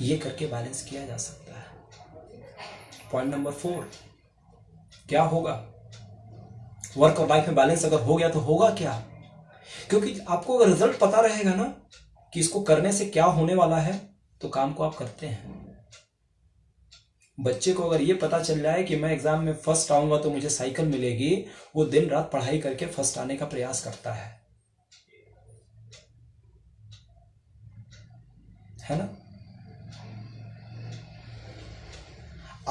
ये करके बैलेंस किया जा सकता है। पॉइंट नंबर 4, क्या होगा? वर्क और लाइफ में बैलेंस अगर हो गया तो होगा क्या? क्योंकि आपको अगर रिजल्ट पता रहेगा ना, कि इसको करने से क्या होने वाला है, तो काम को आप करते हैं। बच्चे को अगर ये पता चल जाए कि मैं एग्जाम में फर्स्ट आऊंगा तो मुझे साइकिल मिलेगी, वो दिन रात पढ़ाई करके फर्स्ट आने का प्रयास करता है ना।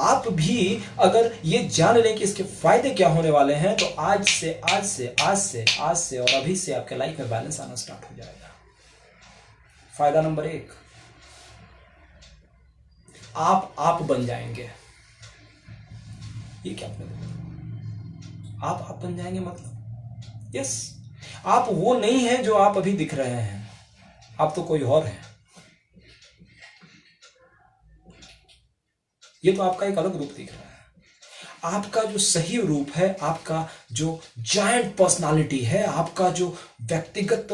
आप भी अगर ये जान लें कि इसके फायदे क्या होने वाले हैं, तो आज से और अभी से आपके लाइफ में बैलेंस आना स्टार्ट हो जाएगा। फायदा नंबर 1, आप बन जाएंगे। ये क्या मतलब? आप बन जाएंगे मतलब, यस, आप वो नहीं है जो आप अभी दिख रहे हैं, आप तो कोई और हैं। ये तो आपका एक अलग रूप दिख रहा है। आपका जो सही रूप है, आपका जो जायंट पर्सनालिटी है, आपका जो व्यक्तिगत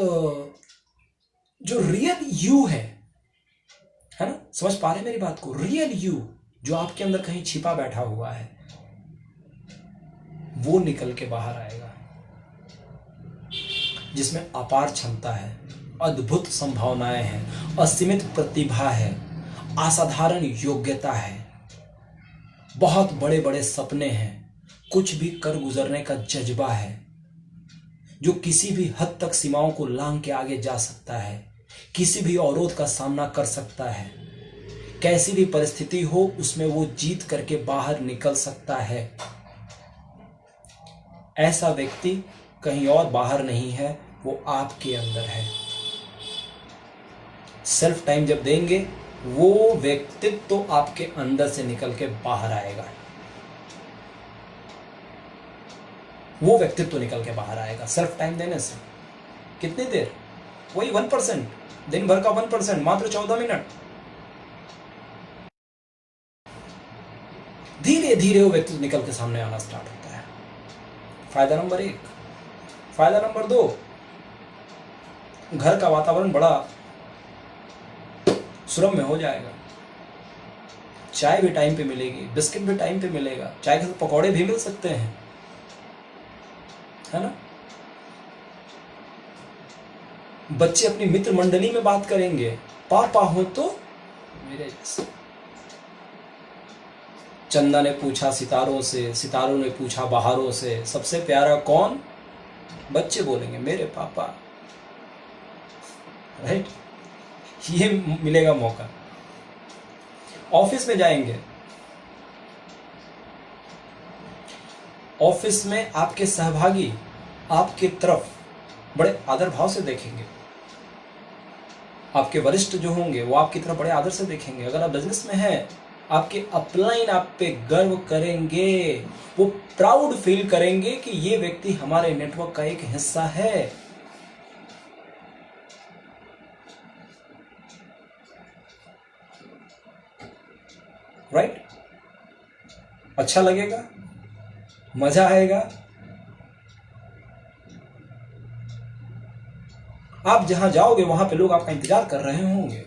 जो रियल यू है ना, समझ पा रहे हैं मेरी बात को? रियल यू जो आपके अंदर कहीं छिपा बैठा हुआ है, वो निकल के बाहर आएगा, जिसमें अपार क्षमता है, अद्भुत संभावनाएं हैं, असीमित प्रतिभा है, असाधारण योग्यता है, बहुत बड़े बड़े सपने हैं, कुछ भी कर गुजरने का जज्बा है, जो किसी भी हद तक सीमाओं को लांघ के आगे जा सकता है, किसी भी अवरोध का सामना कर सकता है, कैसी भी परिस्थिति हो उसमें वो जीत करके बाहर निकल सकता है। ऐसा व्यक्ति कहीं और बाहर नहीं है, वो आपके अंदर है। सेल्फ टाइम जब देंगे, वो व्यक्तित्व तो आपके अंदर से निकल के बाहर आएगा, वो व्यक्तित्व तो निकल के बाहर आएगा सेल्फ टाइम देने से। कितनी देर? वही 1%, दिन भर का 1%, मात्र 14 मिनट। धीरे धीरे वो व्यक्तित्व निकल के सामने आना स्टार्ट होता है। फायदा नंबर 1। फायदा नंबर 2, घर का वातावरण बड़ा सुरम्य हो जाएगा। चाय भी टाइम पे मिलेगी, बिस्किट भी टाइम पे मिलेगा, चाय के साथ पकौड़े भी मिल सकते हैं, है ना। बच्चे अपनी मित्र मंडली में बात करेंगे, पापा हो तो मेरे जैसे। चंदा ने पूछा सितारों से, सितारों ने पूछा बहारों से, सबसे प्यारा कौन? बच्चे बोलेंगे मेरे पापा, राइट। ये मिलेगा मौका। ऑफिस में जाएंगे, ऑफिस में आपके सहभागी आपके तरफ बड़े आदर भाव से देखेंगे, आपके वरिष्ठ जो होंगे वो आपकी तरफ बड़े आदर से देखेंगे। अगर आप बिजनेस में हैं, आपके अपलाइन आप पे गर्व करेंगे, वो प्राउड फील करेंगे कि ये व्यक्ति हमारे नेटवर्क का एक हिस्सा है। राइट? अच्छा लगेगा, मजा आएगा। आप जहां जाओगे वहां पे लोग आपका इंतजार कर रहे होंगे,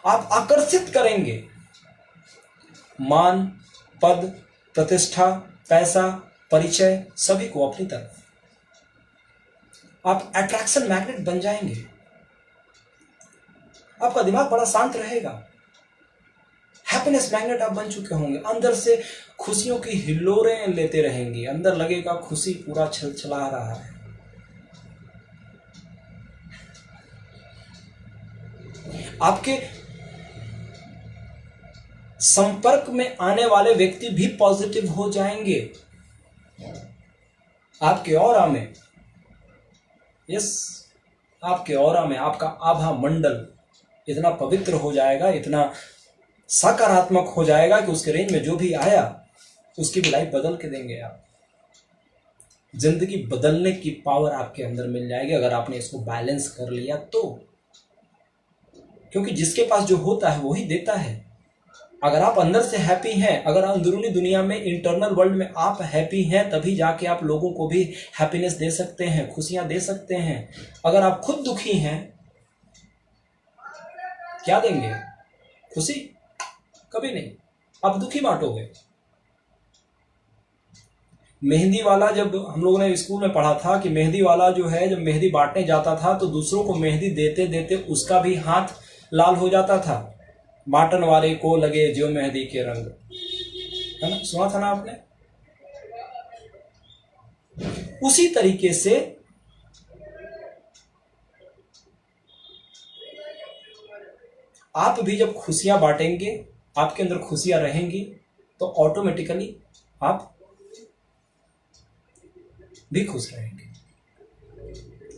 आप आकर्षित करेंगे। मान, पद, प्रतिष्ठा, पैसा, परिचय, सभी को अपनी तरफ। आप अट्रैक्शन मैग्नेट बन जाएंगे। आपका दिमाग बड़ा शांत रहेगा, हैप्पीनेस मैग्नेट आप बन चुके होंगे। अंदर से खुशियों की हिलोरें लेते रहेंगे, अंदर लगेगा खुशी पूरा छलछला रहा है। आपके संपर्क में आने वाले व्यक्ति भी पॉजिटिव हो जाएंगे। आपके ऑरा में, यस, आपके ऑरा में आपका आभा मंडल इतना पवित्र हो जाएगा, इतना सकारात्मक हो जाएगा कि उसके रेंज में जो भी आया उसकी भी लाइफ बदल के देंगे आप। जिंदगी बदलने की पावर आपके अंदर मिल जाएगी अगर आपने इसको बैलेंस कर लिया तो। क्योंकि जिसके पास जो होता है वही देता है। अगर आप अंदर से हैप्पी हैं, अगर अंदरूनी दुनिया में, इंटरनल वर्ल्ड में आप हैप्पी हैं, तभी जाके आप लोगों को भी हैप्पीनेस दे सकते हैं, खुशियां दे सकते हैं। अगर आप खुद दुखी हैं, क्या देंगे? खुशी? कभी नहीं। आप दुखी बांटोगे। मेहंदी वाला, जब हम लोगों ने स्कूल में पढ़ा था कि मेहंदी वाला जो है, जब मेहंदी बांटने जाता था तो दूसरों को मेहंदी देते देते उसका भी हाथ लाल हो जाता था। बांटन वाले को लगे जो मेहंदी के रंग, है ना, सुना था ना आपने। उसी तरीके से आप भी जब खुशियां बांटेंगे, आपके अंदर खुशियां रहेंगी, तो ऑटोमेटिकली आप भी खुश रहेंगे,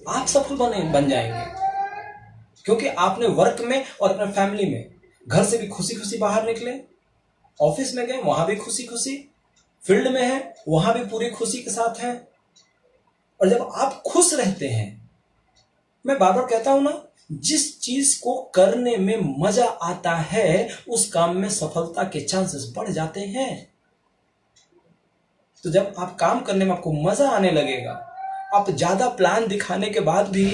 आप सफल बन जाएंगे। क्योंकि आपने वर्क में और अपने फैमिली में, घर से भी खुशी खुशी बाहर निकले, ऑफिस में गए वहां भी खुशी खुशी, फील्ड में है वहां भी पूरी खुशी के साथ हैं। और जब आप खुश रहते हैं, मैं बार बार कहता हूं ना, जिस चीज को करने में मजा आता है उस काम में सफलता के चांसेस बढ़ जाते हैं। तो जब आप काम करने में आपको मजा आने लगेगा, आप ज्यादा प्लान दिखाने के बाद भी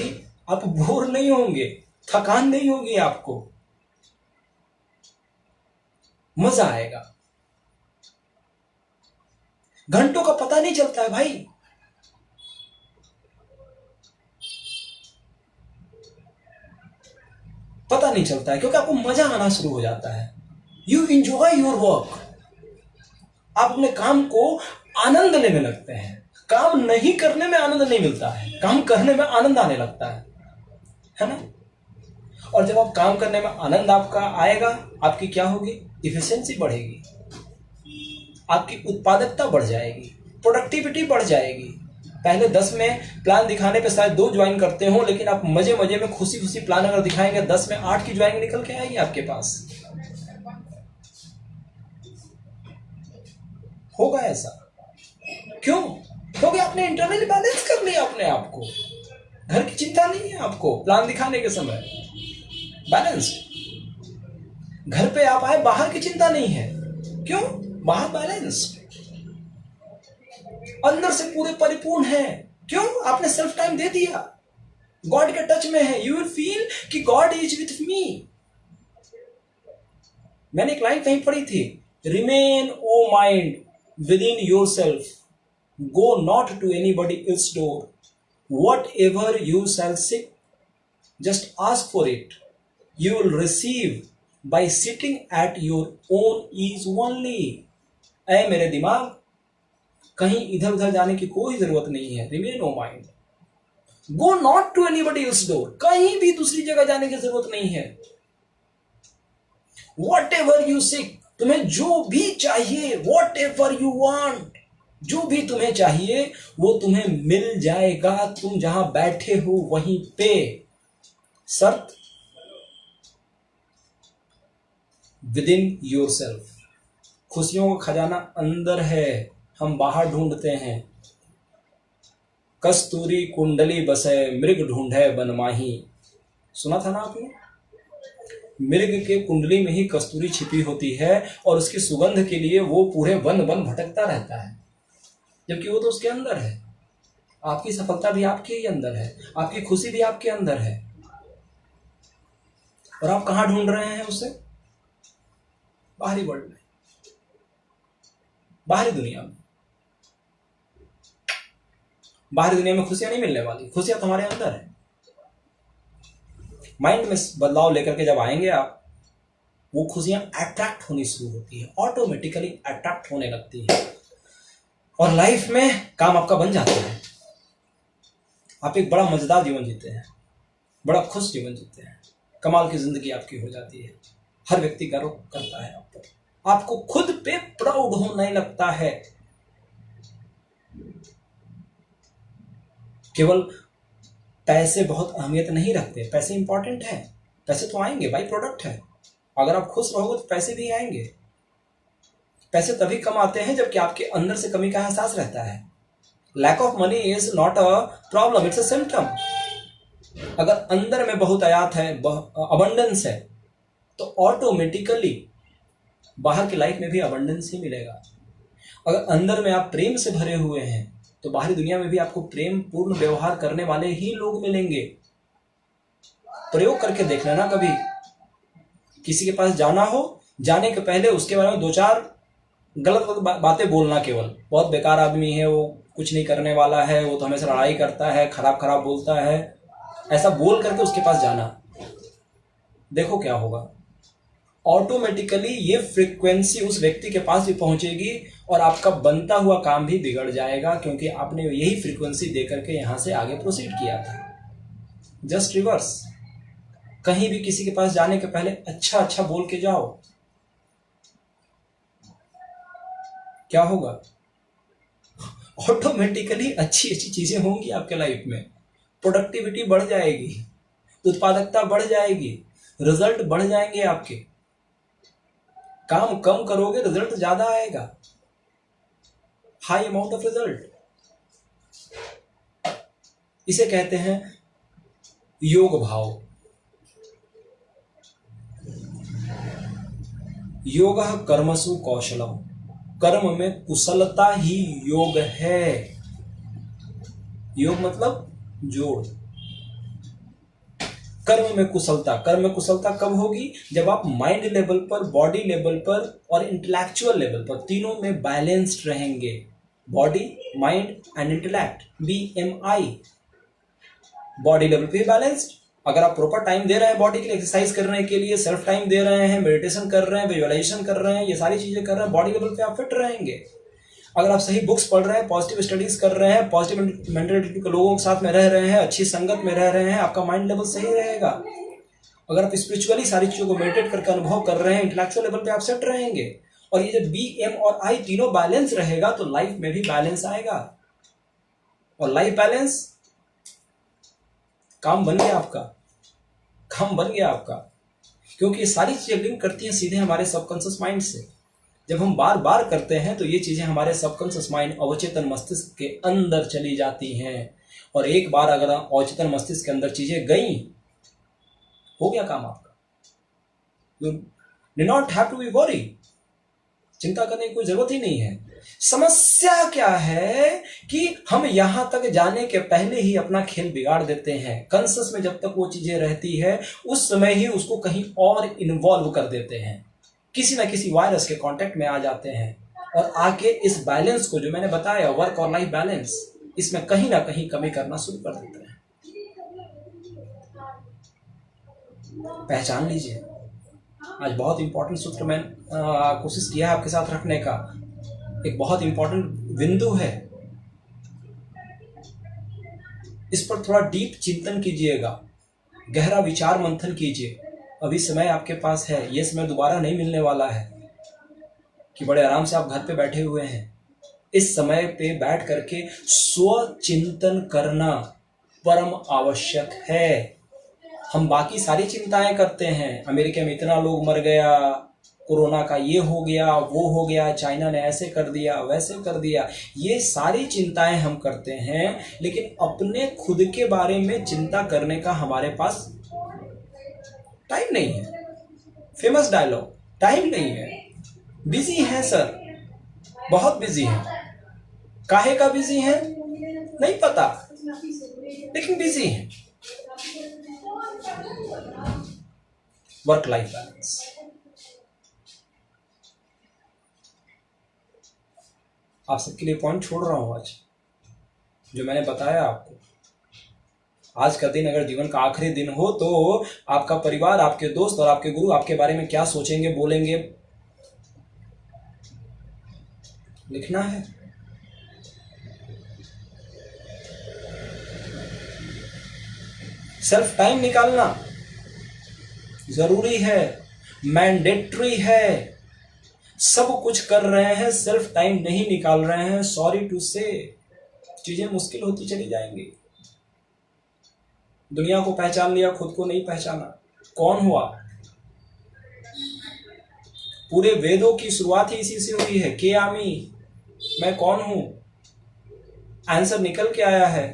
आप बोर नहीं होंगे, थकान नहीं होगी, आपको मजा आएगा। घंटों का पता नहीं चलता है भाई। पता नहीं चलता है क्योंकि आपको मजा आना शुरू हो जाता है। You enjoy your work. आप अपने काम को आनंद लेने लगते हैं। काम नहीं करने में आनंद नहीं मिलता है, काम करने में आनंद आने लगता है ना। और जब आप काम करने में आनंद आपका आएगा, आपकी क्या होगी, इफिशिएंसी बढ़ेगी, आपकी उत्पादकता बढ़ जाएगी, प्रोडक्टिविटी बढ़ जाएगी। पहले 10 में प्लान दिखाने पे शायद 2 ज्वाइन करते हो, लेकिन आप मजे मजे में खुशी खुशी प्लान अगर दिखाएंगे, 10 में 8 की ज्वाइनिंग निकल के आएगी आपके पास। होगा ऐसा। क्यों? क्योंकि आपने इंटरनली बैलेंस कर लिया अपने आप को। घर की चिंता नहीं है आपको प्लान दिखाने के समय, बैलेंस्ड। घर पे आप आए, बाहर की चिंता नहीं है। क्यों? बाहर बैलेंस, अंदर से पूरे परिपूर्ण है। क्यों? आपने सेल्फ टाइम दे दिया, गॉड के टच में है। यू विल फील कि गॉड इज विथ मी। मैंने एक लाइन कहीं पढ़ी थी, remain O mind within yourself, go not to anybody else door, whatever you shall seek just ask for it, you will receive by sitting at your own ease only. ऐ मेरे दिमाग, कहीं इधर उधर जाने की कोई जरूरत नहीं है। Remain O mind, go not to anybody else door, कहीं भी दूसरी जगह जाने की जरूरत नहीं है। वॉट एवर यू सीक, तुम्हें जो भी चाहिए, वॉट एवर यू वांट, जो भी तुम्हें चाहिए वो तुम्हें मिल जाएगा, तुम जहां बैठे हो वहीं पे। शर्त, विद इन योर सेल्फ। खुशियों का खजाना अंदर है, हम बाहर ढूंढते हैं। कस्तूरी कुंडली बसे, मृग ढूंढे बनमाही। सुना था ना आपने? मृग के कुंडली में ही कस्तूरी छिपी होती है और उसकी सुगंध के लिए वो पूरे वन वन भटकता रहता है, जबकि वो तो उसके अंदर है। आपकी सफलता भी आपके ही अंदर है, आपकी खुशी भी आपके अंदर है। और आप कहां ढूंढ रहे हैं उसे? बाहरी वर्ल्ड में, बाहरी दुनिया में। बाहरी दुनिया में खुशियां नहीं मिलने वाली, खुशियां तुम्हारे अंदर है। माइंड में बदलाव लेकर के जब आएंगे आप, वो खुशियां अट्रैक्ट होनी शुरू होती है, ऑटोमेटिकली अट्रैक्ट होने लगती है और लाइफ में काम आपका बन जाता है। आप एक बड़ा मजेदार जीवन जीते हैं, बड़ा खुश जीवन जीते हैं, कमाल की जिंदगी आपकी हो जाती है। हर व्यक्ति गर्व करता है आप पर, आपको खुद पे प्राउड होने लगता है। केवल पैसे बहुत अहमियत नहीं रखते, पैसे इंपॉर्टेंट है, पैसे तो आएंगे, बाई प्रोडक्ट है। अगर आप खुश रहोगे तो पैसे भी आएंगे। पैसे तभी कम आते हैं जबकि आपके अंदर से कमी का एहसास रहता है। Lack of money is not a problem, it's a symptom. अगर अंदर में बहुत आयात है, अबंडेंस है, तो ऑटोमेटिकली बाहर की लाइफ में भी अबंडेंस ही मिलेगा। अगर अंदर में आप प्रेम से भरे हुए हैं तो बाहरी दुनिया में भी आपको प्रेम पूर्ण व्यवहार करने वाले ही लोग मिलेंगे। प्रयोग करके देख लेना, कभी किसी के पास जाना हो, जाने के पहले उसके बारे में 2-4 गलत गलत बातें बोलना, केवल बहुत बेकार आदमी है वो, कुछ नहीं करने वाला है वो, तो हमेशा लड़ाई करता है, खराब खराब बोलता है, ऐसा बोल करके उसके पास जाना। देखो क्या होगा, ऑटोमेटिकली ये फ्रीक्वेंसी उस व्यक्ति के पास भी पहुंचेगी और आपका बनता हुआ काम भी बिगड़ जाएगा, क्योंकि आपने यही फ्रीक्वेंसी दे करके यहां से आगे प्रोसीड किया था। जस्ट रिवर्स, कहीं भी किसी के पास जाने के पहले अच्छा अच्छा बोल के जाओ। क्या होगा, ऑटोमेटिकली अच्छी अच्छी चीजें होंगी आपके लाइफ में, प्रोडक्टिविटी बढ़ जाएगी, उत्पादकता बढ़ जाएगी, रिजल्ट बढ़ जाएंगे आपके। काम कम करोगे, रिजल्ट ज्यादा आएगा, हाई अमाउंट ऑफ रिजल्ट। इसे कहते हैं योग भाव। योग कर्मसु कौशलम, कर्म में कुशलता ही योग है। योग मतलब जोड़, कर्म में कुशलता। कर्म में कुशलता कब होगी, जब आप माइंड लेवल पर, बॉडी लेवल पर और इंटेलेक्चुअल लेवल पर, तीनों में बैलेंस्ड रहेंगे। Body, mind and intellect, BMI। Body level पे बैलेंस्ड, अगर आप प्रॉपर टाइम दे रहे हैं बॉडी के लिए, एक्सरसाइज करने के लिए सेल्फ टाइम दे रहे हैं, मेडिटेशन कर रहे हैं, विजुअलाइजेशन कर रहे हैं, ये सारी चीजें कर रहे हैं, बॉडी लेवल पे आप फिट रहेंगे। अगर आप सही बुक्स पढ़ रहे हैं, पॉजिटिव स्टडीज कर रहे हैं, पॉजिटिव मेंटालिटी के लोगों के साथ में रह रहे हैं, अच्छी संगत में रह रहे हैं, आपका माइंड लेवल सही रहेगा। अगर आप स्पिरिचुअली सारी चीजों को मेडिटेट करके अनुभव कर रहे हैं, इंटेलेक्चुअल लेवल पे आप सेट रहेंगे। और ये जब BM और I तीनों बैलेंस रहेगा तो लाइफ में भी बैलेंस आएगा। और लाइफ बैलेंस, काम बन गया आपका, काम बन गया आपका, क्योंकि ये सारी चीजें लिंक करती हैं सीधे हमारे सबकॉन्शियस माइंड से। जब हम बार बार करते हैं तो ये चीजें हमारे सबकॉन्शियस माइंड, अवचेतन मस्तिष्क के अंदर चली जाती हैं। और एक बार अगर अवचेतन मस्तिष्क के अंदर चीजें गई, हो गया काम आपका। You do not have to be worry, चिंता करने की कोई जरूरत ही नहीं है। समस्या क्या है कि हम यहां तक जाने के पहले ही अपना खेल बिगाड़ देते हैं। कॉन्शियस में जब तक वो चीजें रहती है, उस समय ही उसको कहीं और इन्वॉल्व कर देते हैं, किसी ना किसी वायरस के कांटेक्ट में आ जाते हैं और आके इस बैलेंस को, जो मैंने बताया वर्क और लाइफ बैलेंस, इसमें कहीं ना कहीं कमी करना शुरू कर देते हैं। पहचान लीजिए। आज बहुत इंपॉर्टेंट सूत्र मैं कोशिश किया है आपके साथ रखने का, एक बहुत इंपॉर्टेंट बिंदु है, इस पर थोड़ा डीप चिंतन कीजिएगा, गहरा विचार मंथन कीजिए। अभी समय आपके पास है, यह समय दोबारा नहीं मिलने वाला है कि बड़े आराम से आप घर पे बैठे हुए हैं। इस समय पे बैठ करके स्व चिंतन करना परम आवश्यक है। हम बाकी सारी चिंताएं करते हैं, अमेरिका में इतना लोग मर गया, कोरोना का ये हो गया, वो हो गया, चाइना ने ऐसे कर दिया, वैसे कर दिया, ये सारी चिंताएं हम करते हैं, लेकिन अपने खुद के बारे में चिंता करने का हमारे पास टाइम नहीं है। फेमस डायलॉग, टाइम नहीं है, बिजी है सर, बहुत बिजी है। काहे का बिजी है नहीं पता, लेकिन बिजी है। वर्क लाइफ बैलेंस, आप सबके लिए पॉइंट छोड़ रहा हूं आज, जो मैंने बताया आपको। आज का दिन अगर जीवन का आखिरी दिन हो तो आपका परिवार, आपके दोस्त और आपके गुरु आपके बारे में क्या सोचेंगे, बोलेंगे, लिखना है। सेल्फ टाइम निकालना जरूरी है, मैंडेटरी है। सब कुछ कर रहे हैं, सेल्फ टाइम नहीं निकाल रहे हैं, सॉरी टू से चीजें मुश्किल होती चली जाएंगी। दुनिया को पहचान लिया, खुद को नहीं पहचाना, कौन हुआ? पूरे वेदों की शुरुआत ही इसी से हुई है, के आमी, मैं कौन हूं। आंसर निकल के आया है,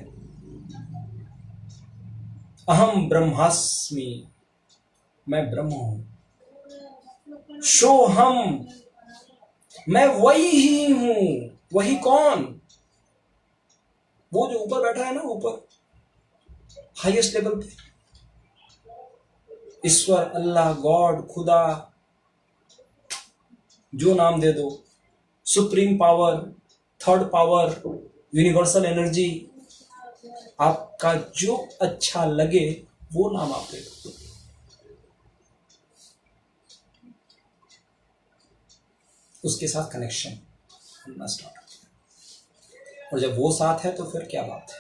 अहम ब्रह्मास्मि, मैं ब्रह्म हूं। सोहम, मैं वही ही हूं। वही कौन? वो जो ऊपर बैठा है ना, ऊपर हाईएस्ट लेवल पे, ईश्वर, अल्लाह, गॉड, खुदा, जो नाम दे दो, supreme power, third power, universal energy, आपका जो अच्छा लगे वो नाम आप दे दो। उसके साथ कनेक्शन होना स्टार्ट, और जब वो साथ है तो फिर क्या बात है,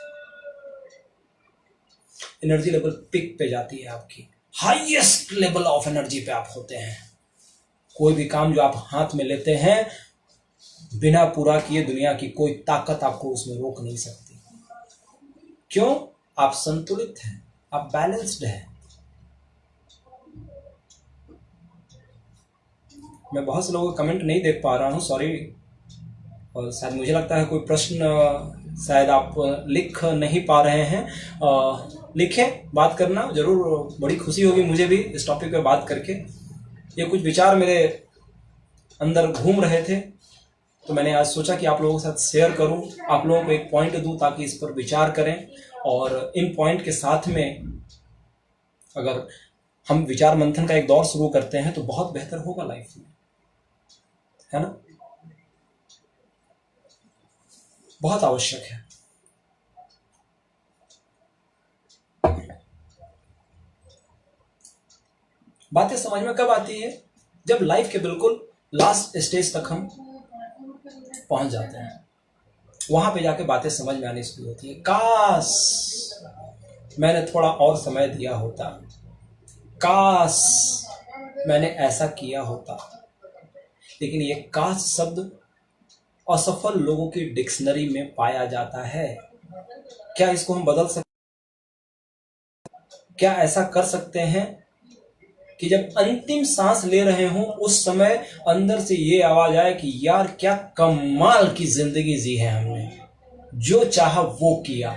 एनर्जी लेवल पिक पे जाती है आपकी, हाईएस्ट लेवल ऑफ एनर्जी पे आप होते हैं। कोई भी काम जो आप हाथ में लेते हैं, बिना पूरा किए दुनिया की कोई ताकत आपको उसमें रोक नहीं सकती। क्यों? आप संतुलित हैं, आप बैलेंस्ड हैं। मैं बहुत से लोगों का कमेंट नहीं देख पा रहा हूँ, सॉरी। और शायद मुझे लगता है कोई प्रश्न शायद आप लिख नहीं पा रहे हैं। लिखें, बात करना जरूर, बड़ी खुशी होगी मुझे भी इस टॉपिक पे बात करके। ये कुछ विचार मेरे अंदर घूम रहे थे, तो मैंने आज सोचा कि आप लोगों के साथ शेयर करूं, आप लोगों को एक पॉइंट दूं ताकि इस पर विचार करें। और इन पॉइंट के साथ में अगर हम विचार मंथन का एक दौर शुरू करते हैं तो बहुत बेहतर होगा लाइफ में, है ना? बहुत आवश्यक है। बातें समझ में कब आती है? जब लाइफ के बिल्कुल लास्ट स्टेज तक हम पहुंच जाते हैं, वहां पे जाके बातें समझ में आनी शुरू होती है। काश मैंने थोड़ा और समय दिया होता, काश मैंने ऐसा किया होता। लेकिन ये काश शब्द असफल लोगों की डिक्शनरी में पाया जाता है। क्या इसको हम बदल सकते? क्या ऐसा कर सकते हैं कि जब अंतिम सांस ले रहे हों उस समय अंदर से ये आवाज आए कि यार क्या कमाल की जिंदगी जी है हमने, जो चाहा वो किया,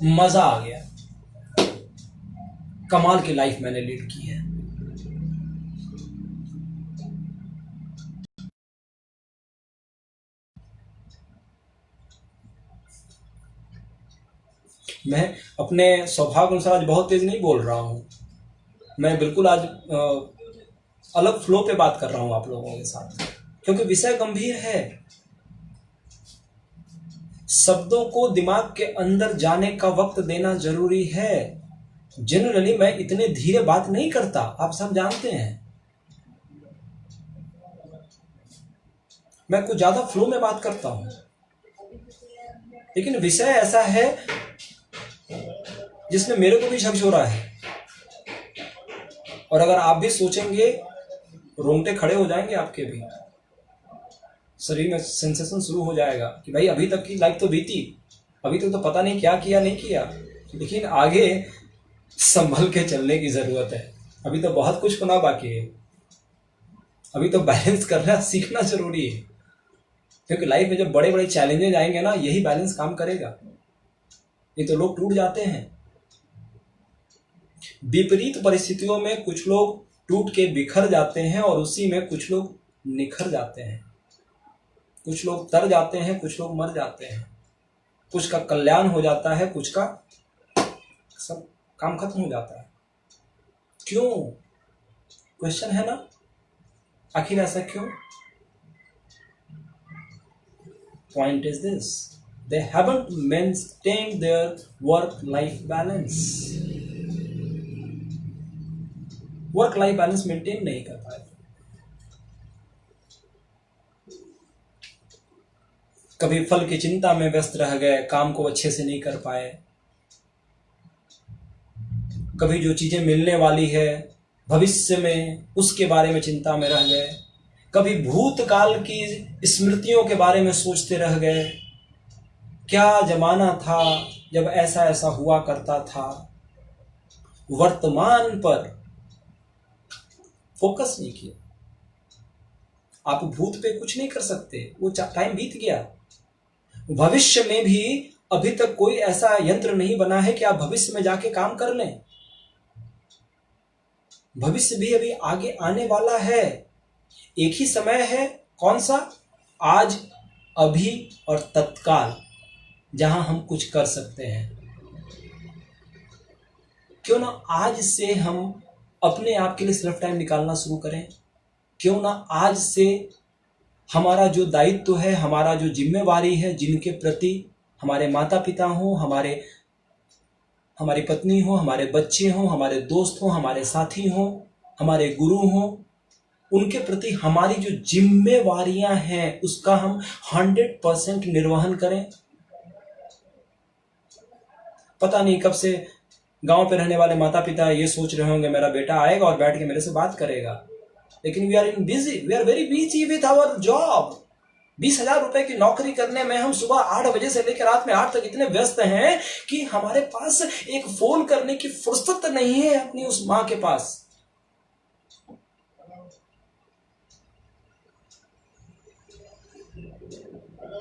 मजा आ गया, कमाल की लाइफ मैंने लीड की है। मैं अपने स्वभाव अनुसार आज बहुत तेज नहीं बोल रहा हूं। मैं बिल्कुल आज अलग फ्लो पे बात कर रहा हूं आप लोगों के साथ, क्योंकि विषय गंभीर है। शब्दों को दिमाग के अंदर जाने का वक्त देना जरूरी है। जनरली मैं इतने धीरे बात नहीं करता, आप सब जानते हैं। मैं कुछ ज्यादा फ्लो में बात करता हूं, लेकिन विषय ऐसा है जिसमें मेरे को भी झकझोरा है। और अगर आप भी सोचेंगे, रोंगटे खड़े हो जाएंगे आपके भी, शरीर में सेंसेशन शुरू हो जाएगा कि भाई अभी तक की लाइफ तो बीती, अभी तक तो पता नहीं क्या किया नहीं किया, लेकिन आगे संभल के चलने की जरूरत है। अभी तो बहुत कुछ होना बाकी है, अभी तो बैलेंस करना सीखना जरूरी है। क्योंकि लाइफ में जब बड़े बड़े चैलेंजेस आएंगे ना, यही बैलेंस काम करेगा। ये तो लोग टूट जाते हैं। विपरीत परिस्थितियों में कुछ लोग टूट के बिखर जाते हैं और उसी में कुछ लोग निखर जाते हैं। कुछ लोग तर जाते हैं, कुछ लोग मर जाते हैं, कुछ का कल्याण हो जाता है, कुछ का सब काम खत्म हो जाता है। क्यों? क्वेश्चन है ना, आखिर ऐसा क्यों? Point is this: they haven't maintained their work-life balance. Work-life balance maintain नहीं कर पाए। कभी फल की चिंता में व्यस्त रह गए, काम को अच्छे से नहीं कर पाए। कभी जो चीजें मिलने वाली है भविष्य में, उसके बारे में चिंता में रह गए। कभी भूतकाल की स्मृतियों के बारे में सोचते रह गए, क्या जमाना था जब ऐसा ऐसा हुआ करता था। वर्तमान पर फोकस नहीं किया। आप भूत पे कुछ नहीं कर सकते, वो टाइम बीत गया। भविष्य में भी अभी तक कोई ऐसा यंत्र नहीं बना है कि आप भविष्य में जाके काम कर लें। भविष्य भी अभी आगे आने वाला है। एक ही समय है, कौन सा? आज, अभी और तत्काल, जहां हम कुछ कर सकते हैं। क्यों ना आज से हम अपने आप के लिए सेल्फ टाइम निकालना शुरू करें? क्यों ना आज से हमारा जो दायित्व है, हमारा जो जिम्मेवारी है, जिनके प्रति हमारे माता पिता हो, हमारी पत्नी हो, हमारे बच्चे हो, हमारे दोस्त हो, हमारे साथी हो, हमारे गुरु हो, उनके प्रति हमारी जो जिम्मेवारियां हैं उसका हम 100% निर्वहन करें। पता नहीं कब से गांव पे रहने वाले माता पिता ये सोच रहे होंगे मेरा बेटा आएगा और बैठ के मेरे से बात करेगा, लेकिन we are very busy with our job. 20,000 रुपए की नौकरी करने में हम सुबह 8 बजे से लेकर रात में 8 तक इतने व्यस्त हैं कि हमारे पास एक फोन करने की फुर्सत नहीं है अपनी उस मां के पास।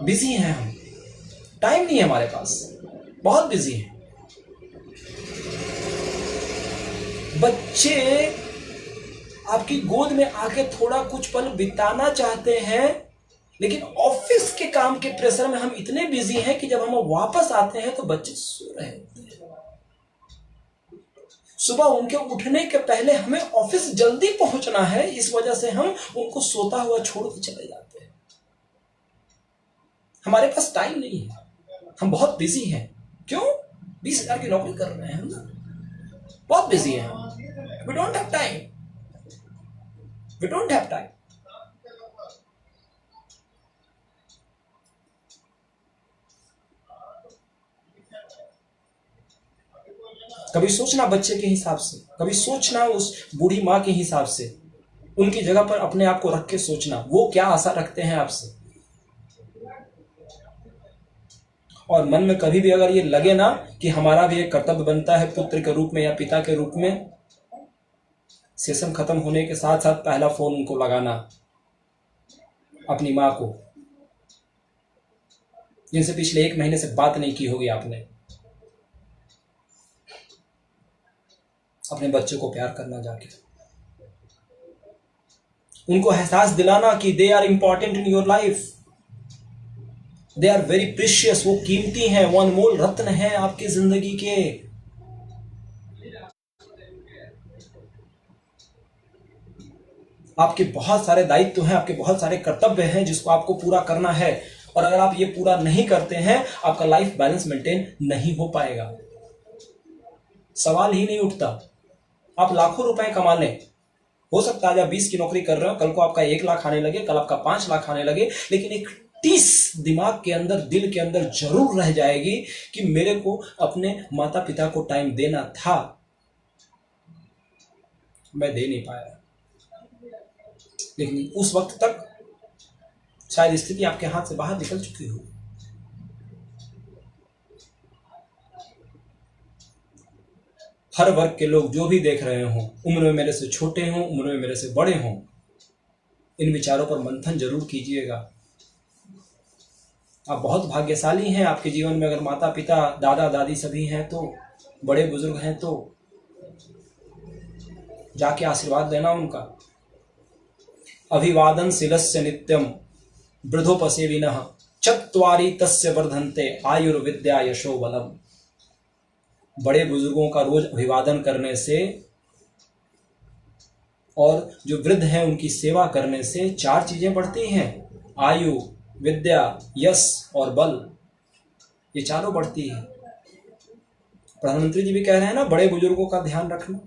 बिजी हैं हम, टाइम नहीं है हमारे पास, बहुत बिजी हैं। बच्चे आपकी गोद में आके थोड़ा कुछ पल बिताना चाहते हैं, लेकिन ऑफिस के काम के प्रेशर में हम इतने बिजी हैं कि जब हम वापस आते हैं तो बच्चे सो रहे होते हैं। सुबह उनके उठने के पहले हमें ऑफिस जल्दी पहुंचना है, इस वजह से हम उनको सोता हुआ छोड़ के चले जाते हैं। हमारे पास टाइम नहीं है, हम बहुत बिजी हैं। क्यों? 20,000 की नौकरी कर रहे हैं हम ना, बहुत बिजी हैं हम। We don't have time, we don't have time. कभी सोचना बच्चे के हिसाब से, कभी सोचना उस बूढ़ी मां के हिसाब से, उनकी जगह पर अपने आप को रख के सोचना वो क्या आशा रखते हैं आपसे। और मन में कभी भी अगर ये लगे ना कि हमारा भी एक कर्तव्य बनता है पुत्र के रूप में या पिता के रूप में, सेशन खत्म होने के साथ साथ पहला फोन उनको लगाना, अपनी मां को, जिनसे पिछले 1 महीने से बात नहीं की होगी आपने। अपने बच्चों को प्यार करना, जाके उनको एहसास दिलाना कि they are important in your life, they are very precious, वो कीमती हैं, वो अनमोल रत्न हैं आपकी जिंदगी के। आपके बहुत सारे दायित्व हैं, आपके बहुत सारे कर्तव्य हैं जिसको आपको पूरा करना है, और अगर आप ये पूरा नहीं करते हैं आपका लाइफ बैलेंस मेंटेन नहीं हो पाएगा। सवाल ही नहीं उठता। आप लाखों रुपए कमा लें, हो सकता है आज आप 20 की नौकरी कर रहे हो, कल को आपका 1 लाख आने लगे, कल आपका 5 लाख आने लगे, लेकिन एक 30 दिमाग के अंदर, दिल के अंदर जरूर रह जाएगी कि मेरे को अपने माता पिता को टाइम देना था, मैं दे नहीं पाया। लेकिन उस वक्त तक शायद स्थिति आपके हाथ से बाहर निकल चुकी हो। हर वर्ग के लोग जो भी देख रहे हों, उम्र में मेरे से छोटे हों, उम्र में मेरे से बड़े हों, इन विचारों पर मंथन जरूर कीजिएगा। आप बहुत भाग्यशाली हैं, आपके जीवन में अगर माता पिता, दादा दादी सभी हैं, तो बड़े बुजुर्ग हैं, तो जाके आशीर्वाद लेना उनका। अभिवादन शिलस्य नित्यम वृद्धोपसेविनः चत्वारि तस्य वर्धन्ते आयुर्विद्या यशो बलम। बड़े बुजुर्गों का रोज अभिवादन करने से और जो वृद्ध हैं उनकी सेवा करने से 4 चीजें बढ़ती हैं, आयु, विद्या, यश और बल। ये चारों बढ़ती है। प्रधानमंत्री जी भी कह रहे हैं ना, बड़े बुजुर्गों का ध्यान रखना,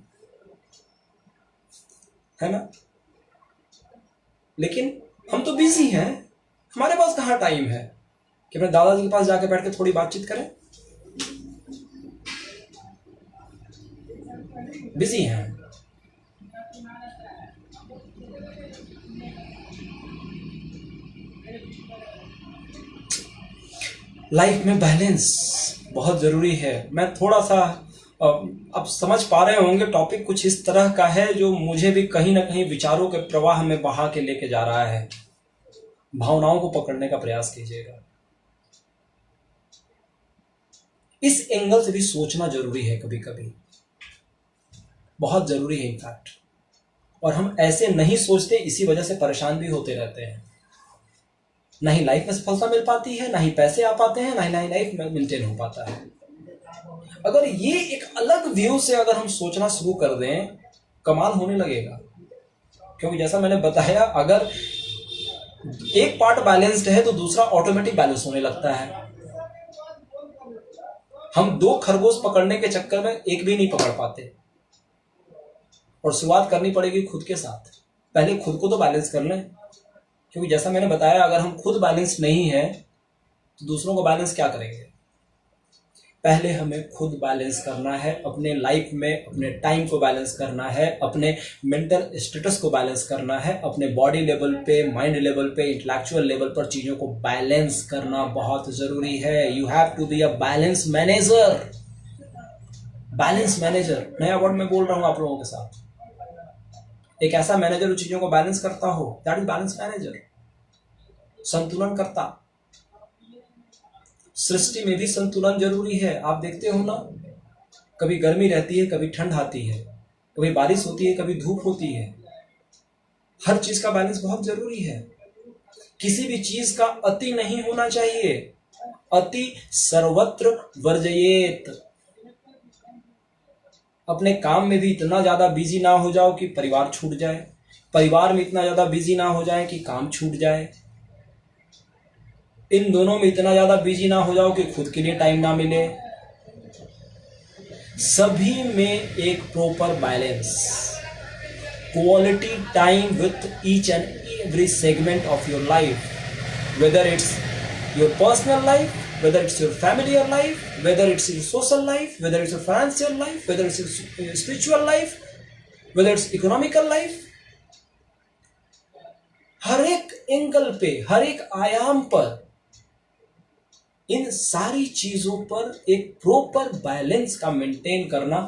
है ना। लेकिन हम तो बिजी हैं, हमारे पास कहाँ टाइम है कि अपने दादाजी के पास जाके बैठ के थोड़ी बातचीत करें। बिजी हैं। लाइफ में बैलेंस बहुत जरूरी है। मैं थोड़ा सा अब समझ पा रहे होंगे, टॉपिक कुछ इस तरह का है जो मुझे भी कहीं ना कहीं विचारों के प्रवाह में बहा के लेके जा रहा है। भावनाओं को पकड़ने का प्रयास कीजिएगा। इस एंगल से भी सोचना जरूरी है, कभी कभी बहुत जरूरी है इनफैक्ट। और हम ऐसे नहीं सोचते, इसी वजह से परेशान भी होते रहते हैं। ना ही लाइफ में सफलता मिल पाती है, ना ही पैसे आ पाते हैं, ना ही लाइफ में मेंटेन हो पाता है। अगर ये एक अलग व्यू से अगर हम सोचना शुरू कर दें, कमाल होने लगेगा। क्योंकि जैसा मैंने बताया, अगर एक पार्ट बैलेंस्ड है तो दूसरा ऑटोमेटिक बैलेंस होने लगता है। हम 2 खरगोश पकड़ने के चक्कर में एक भी नहीं पकड़ पाते, और शुरुआत करनी पड़ेगी खुद के साथ। पहले खुद को तो बैलेंस कर लें, क्योंकि जैसा मैंने बताया, अगर हम खुद बैलेंस नहीं है तो दूसरों को बैलेंस क्या करेंगे। पहले हमें खुद बैलेंस करना है, अपने लाइफ में अपने टाइम को बैलेंस करना है, अपने मेंटल स्टेटस को बैलेंस करना है, अपने बॉडी लेवल पे, माइंड लेवल पे, इंटेलेक्चुअल लेवल पर चीजों को बैलेंस करना बहुत जरूरी है। You have to be a balance manager. Balance manager नया वर्ड मैं बोल रहा हूं आप लोगों के साथ। एक ऐसा मैनेजर जो चीजों को बैलेंस करता हो, दैट इज बैलेंस मैनेजर। संतुलन करता। सृष्टि में भी संतुलन जरूरी है। आप देखते हो ना, कभी गर्मी रहती है, कभी ठंड आती है, कभी बारिश होती है, कभी धूप होती है। हर चीज का बैलेंस बहुत जरूरी है। किसी भी चीज का अति नहीं होना चाहिए। अति सर्वत्र वर्जयेत। अपने काम में भी इतना ज्यादा बिजी ना हो जाओ कि परिवार छूट जाए, परिवार में इतना ज्यादा बिजी ना हो जाए कि काम छूट जाए, इन दोनों में इतना ज्यादा बिजी ना हो जाओ कि खुद के लिए टाइम ना मिले। सभी में एक proper balance, quality time with each and every segment of your life, whether it's your personal life, whether it's your family life, whether it's your social life, whether it's your financial life, whether it's your spiritual life, whether it's economical life। हर एक एंगल पे, हर एक आयाम पर, इन सारी चीजों पर एक प्रॉपर बैलेंस का मेंटेन करना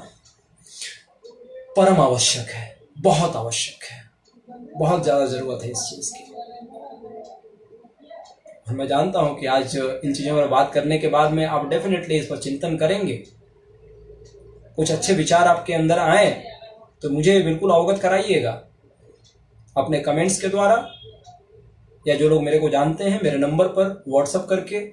परम आवश्यक है, बहुत आवश्यक है, बहुत ज्यादा जरूरत है इस चीज की। और मैं जानता हूं कि आज इन चीजों पर बात करने के बाद में आप डेफिनेटली इस पर चिंतन करेंगे। कुछ अच्छे विचार आपके अंदर आए तो मुझे बिल्कुल अवगत कराइएगा अपने कमेंट्स के द्वारा, या जो लोग मेरे को जानते हैं मेरे नंबर पर व्हाट्सएप करके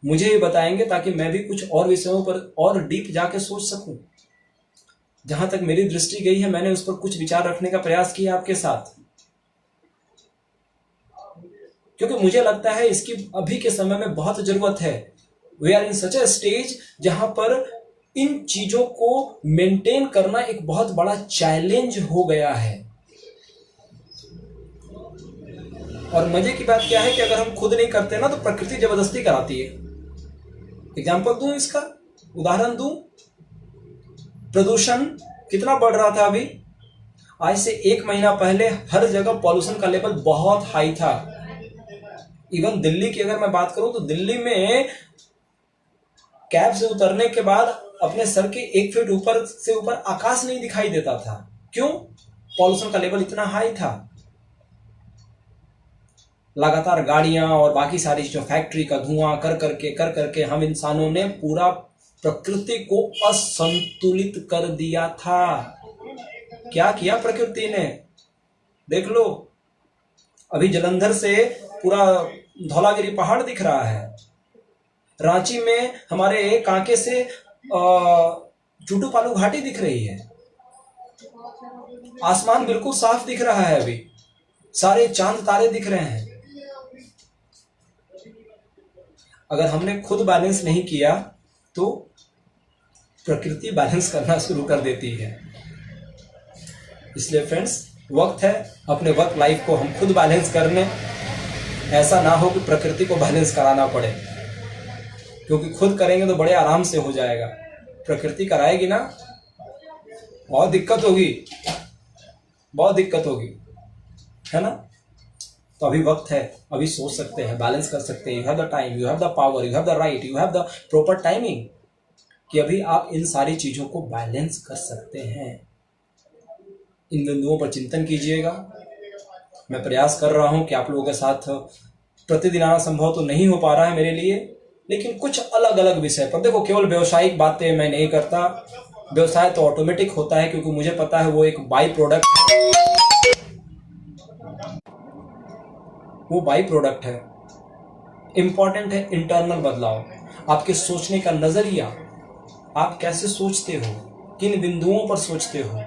मुझे ये बताएंगे, ताकि मैं भी कुछ और विषयों पर और डीप जाके सोच सकूं। जहां तक मेरी दृष्टि गई है, मैंने उस पर कुछ विचार रखने का प्रयास किया आपके साथ, क्योंकि मुझे लगता है इसकी अभी के समय में बहुत जरूरत है। We are in such a stage जहां पर इन चीजों को मेंटेन करना एक बहुत बड़ा चैलेंज हो गया है। और मजे की बात क्या है कि अगर हम खुद नहीं करते ना, तो प्रकृति जबरदस्ती कराती है। एग्जाम्पल दूं इसका, उदाहरण दूं, प्रदूषण कितना बढ़ रहा था अभी। आज से 1 महीना पहले हर जगह पॉल्यूशन का लेवल बहुत हाई था। इवन दिल्ली की अगर मैं बात करूं तो दिल्ली में कैब से उतरने के बाद अपने सर के 1 फीट ऊपर से ऊपर आकाश नहीं दिखाई देता था। क्यों? पॉल्यूशन का लेवल इतना हाई था। लगातार गाड़ियां और बाकी सारी जो फैक्ट्री का धुआं कर करके हम इंसानों ने पूरा प्रकृति को असंतुलित कर दिया था। क्या किया प्रकृति ने? देख लो, अभी जलंधर से पूरा धौलागिरी पहाड़ दिख रहा है। रांची में हमारे कांके से चूटू पालू घाटी दिख रही है। आसमान बिल्कुल साफ दिख रहा है, अभी सारे चांद तारे दिख रहे हैं। अगर हमने खुद बैलेंस नहीं किया तो प्रकृति बैलेंस करना शुरू कर देती है। इसलिए फ्रेंड्स, वक्त है अपने वर्क लाइफ को हम खुद बैलेंस कर लें। ऐसा ना हो कि प्रकृति को बैलेंस कराना पड़े, क्योंकि खुद करेंगे तो बड़े आराम से हो जाएगा। प्रकृति कराएगी ना, बहुत दिक्कत होगी, बहुत दिक्कत होगी, है ना। तो अभी वक्त है, अभी सोच सकते हैं, बैलेंस कर सकते हैं। You have the time, you have the power, you have the right, you have the proper timing, कि अभी आप इन सारी चीजों को बैलेंस कर सकते हैं। इन बिंदुओं पर चिंतन कीजिएगा। मैं प्रयास कर रहा हूं कि आप लोगों के साथ प्रतिदिन आना संभव तो नहीं हो पा रहा है मेरे लिए, लेकिन कुछ अलग अलग विषय पर। देखो, केवल व्यवसायिक बातें मैं नहीं करता। व्यवसाय तो ऑटोमेटिक होता है, क्योंकि मुझे पता है वो एक बाई प्रोडक्ट है, वो बाई प्रोडक्ट है। इंपॉर्टेंट है इंटरनल बदलाव, आपके सोचने का नजरिया। आप कैसे सोचते हो, किन बिंदुओं पर सोचते हो,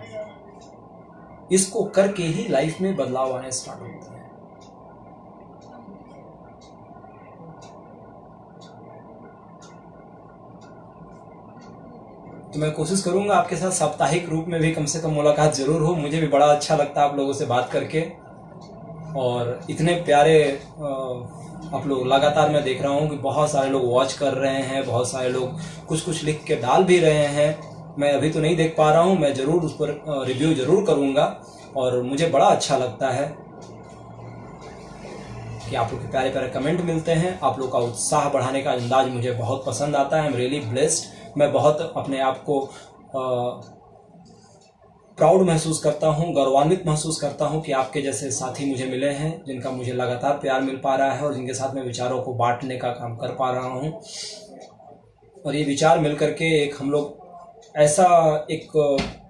इसको करके ही लाइफ में बदलाव आने स्टार्ट होता है। तो मैं कोशिश करूंगा आपके साथ साप्ताहिक रूप में भी कम से कम मुलाकात जरूर हो। मुझे भी बड़ा अच्छा लगता है आप लोगों से बात करके, और इतने प्यारे आप लोग लगातार मैं देख रहा हूँ कि बहुत सारे लोग वॉच कर रहे हैं, बहुत सारे लोग कुछ कुछ लिख के डाल भी रहे हैं। मैं अभी तो नहीं देख पा रहा हूँ, मैं ज़रूर उस पर रिव्यू ज़रूर करूँगा, और मुझे बड़ा अच्छा लगता है कि आप लोग के प्यारे प्यारे कमेंट मिलते हैं। आप लोग का उत्साह बढ़ाने का अंदाज मुझे बहुत पसंद आता है। I am really blessed. मैं बहुत अपने आप को प्राउड महसूस करता हूँ, गौरवान्वित महसूस करता हूँ कि आपके जैसे साथी मुझे मिले हैं, जिनका मुझे लगातार प्यार मिल पा रहा है और जिनके साथ मैं विचारों को बांटने का काम कर पा रहा हूँ। और ये विचार मिल करके एक हम लोग ऐसा एक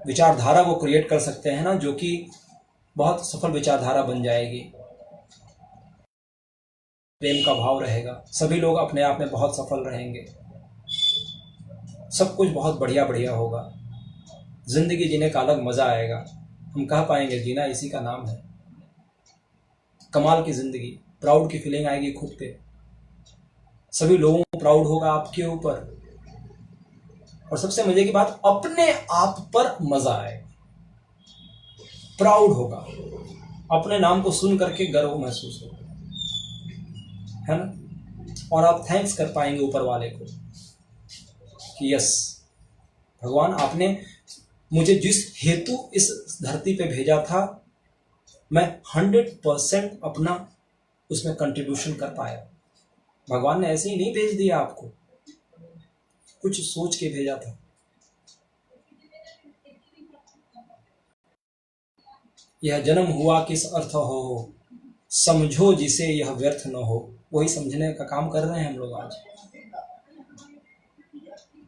विचारधारा को क्रिएट कर सकते हैं ना, जो कि बहुत सफल विचारधारा बन जाएगी। प्रेम का भाव रहेगा, सभी लोग अपने आप में बहुत सफल रहेंगे, सब कुछ बहुत बढ़िया बढ़िया होगा। जिंदगी जीने का अलग मजा आएगा। हम कह पाएंगे जीना इसी का नाम है। कमाल की जिंदगी, प्राउड की फीलिंग आएगी खुद पे। सभी लोगों को प्राउड होगा आपके ऊपर, और सबसे मजे की बात, अपने आप पर मजा आएगा। प्राउड होगा, अपने नाम को सुन करके गर्व महसूस होगा, है ना। और आप थैंक्स कर पाएंगे ऊपर वाले को कि यस भगवान, आपने मुझे जिस हेतु इस धरती पे भेजा था, मैं 100% अपना उसमें कंट्रीब्यूशन कर पाया। भगवान ने ऐसे ही नहीं भेज दिया आपको, कुछ सोच के भेजा था। यह जन्म हुआ किस अर्थ हो, समझो जिसे यह व्यर्थ न हो। वही समझने का काम कर रहे हैं हम लोग आज।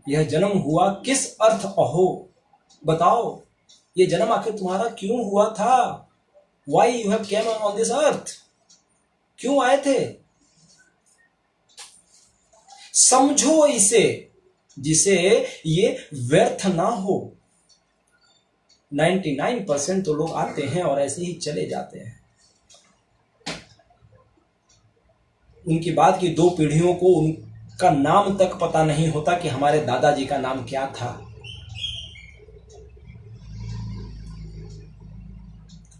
यह जन्म हुआ किस अर्थ अहो, बताओ ये जन्म आखिर तुम्हारा क्यों हुआ था। Why you have came on this earth, क्यों आए थे। समझो इसे जिसे ये व्यर्थ ना हो। 99% तो लोग आते हैं और ऐसे ही चले जाते हैं। उनकी बाद की 2 पीढ़ियों को उनका नाम तक पता नहीं होता कि हमारे दादाजी का नाम क्या था।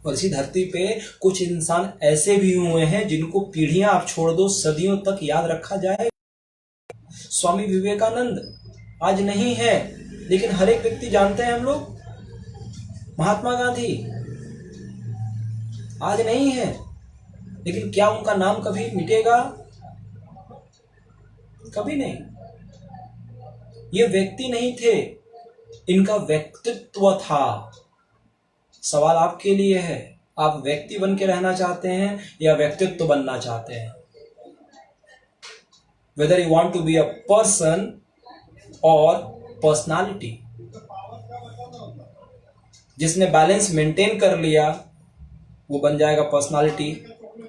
और इसी धरती पे कुछ इंसान ऐसे भी हुए हैं जिनको पीढ़ियां आप छोड़ दो, सदियों तक याद रखा जाए। स्वामी विवेकानंद आज नहीं है, लेकिन हर एक व्यक्ति जानते हैं हम लोग। महात्मा गांधी आज नहीं है, लेकिन क्या उनका नाम कभी मिटेगा? कभी नहीं। ये व्यक्ति नहीं थे, इनका व्यक्तित्व था। सवाल आपके लिए है, आप व्यक्ति बन के रहना चाहते हैं या व्यक्तित्व बनना चाहते हैं? Whether you want to be a person or personality। जिसने बैलेंस मेंटेन कर लिया वो बन जाएगा पर्सनालिटी,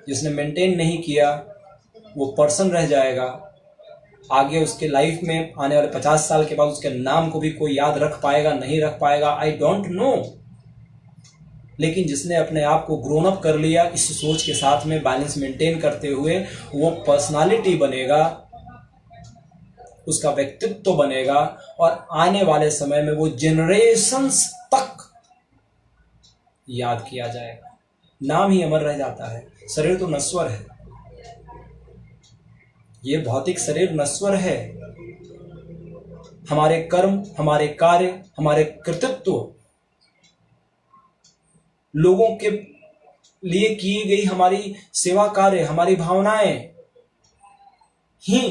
जिसने मेंटेन नहीं किया वो पर्सन रह जाएगा। आगे उसके लाइफ में आने वाले 50 साल के बाद उसके नाम को भी कोई याद रख पाएगा, नहीं रख पाएगा, आई डोंट नो। लेकिन जिसने अपने आप को ग्रोन अप कर लिया इस सोच के साथ में, बैलेंस मेंटेन करते हुए, वो पर्सनालिटी बनेगा, उसका व्यक्तित्व बनेगा, और आने वाले समय में वो जनरेशंस तक याद किया जाएगा। नाम ही अमर रह जाता है। शरीर तो नश्वर है, ये भौतिक शरीर नश्वर है। हमारे कर्म, हमारे कार्य, हमारे कृतित्व, लोगों के लिए की गई हमारी सेवा कार्य, हमारी भावनाएं ही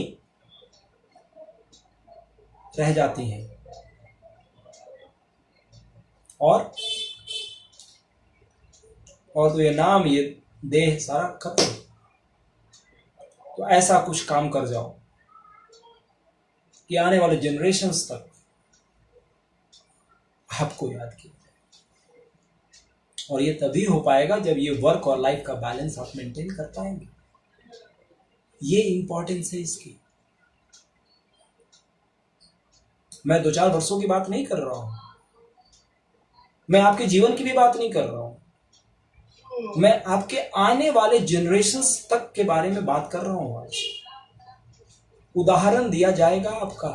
रह जाती हैं, और तो ये नाम, ये देह सारा खत्म। तो ऐसा कुछ काम कर जाओ कि आने वाले जनरेशंस तक आपको याद किया। और ये तभी हो पाएगा जब ये वर्क और लाइफ का बैलेंस आप मेंटेन कर पाएंगे। ये इंपॉर्टेंस है इसकी। मैं 2-4 वर्षों की बात नहीं कर रहा हूं, मैं आपके जीवन की भी बात नहीं कर रहा हूं। मैं आपके आने वाले जनरेशंस तक के बारे में बात कर रहा हूं आज। उदाहरण दिया जाएगा आपका,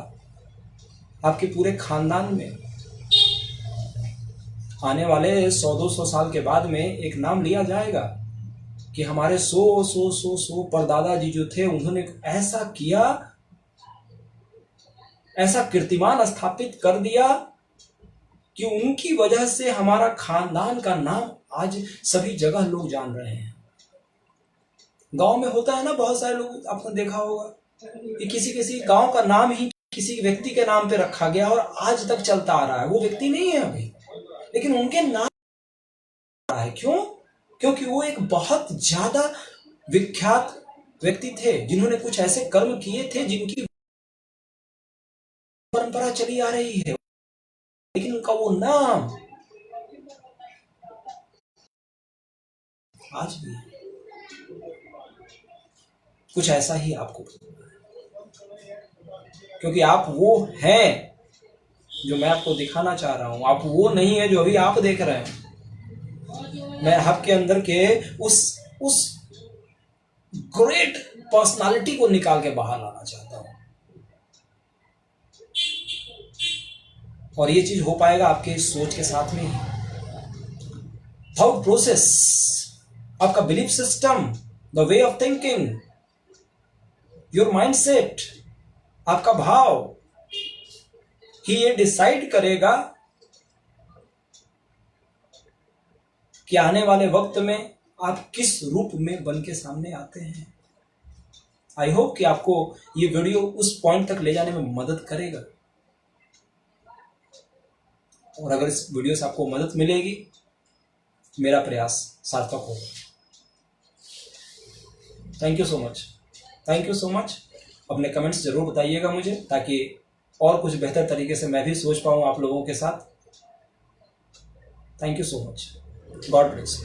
आपके पूरे खानदान में। आने वाले 100-200 साल के बाद में एक नाम लिया जाएगा कि हमारे 100 परदादा जी जो थे, उन्होंने ऐसा किया, ऐसा कीर्तिमान स्थापित कर दिया कि उनकी वजह से हमारा खानदान का नाम आज सभी जगह लोग जान रहे हैं। गांव में होता है ना, बहुत सारे लोग आपने देखा होगा कि किसी किसी गांव का नाम ही किसी व्यक्ति के नाम पे रखा गया और आज तक चलता आ रहा है। वो व्यक्ति नहीं है अभी, लेकिन उनके नाम है। क्यों? क्योंकि वो एक बहुत ज्यादा विख्यात व्यक्ति थे, जिन्होंने कुछ ऐसे कर्म किए थे जिनकी परंपरा चली आ रही है, लेकिन उनका वो नाम आज भी कुछ ऐसा ही आपको, क्योंकि आप वो हैं जो मैं आपको दिखाना चाह रहा हूं। आप वो नहीं है जो अभी आप देख रहे हैं। मैं आपके अंदर के उस ग्रेट पर्सनालिटी को निकाल के बाहर लाना चाहता हूं, और ये चीज हो पाएगा आपके सोच के साथ में ही। थॉट प्रोसेस, आपका belief system, the way of thinking, your mindset, आपका भाव ही ये डिसाइड करेगा कि आने वाले वक्त में आप किस रूप में बन के सामने आते हैं। आई होप कि आपको ये वीडियो उस पॉइंट तक ले जाने में मदद करेगा, और अगर इस वीडियो से आपको मदद मिलेगी, मेरा प्रयास सार्थक होगा। Thank you so much, thank you so much. अपने कमेंट्स जरूर बताइएगा मुझे, ताकि और कुछ बेहतर तरीके से मैं भी सोच पाऊँ आप लोगों के साथ। Thank you so much. God bless.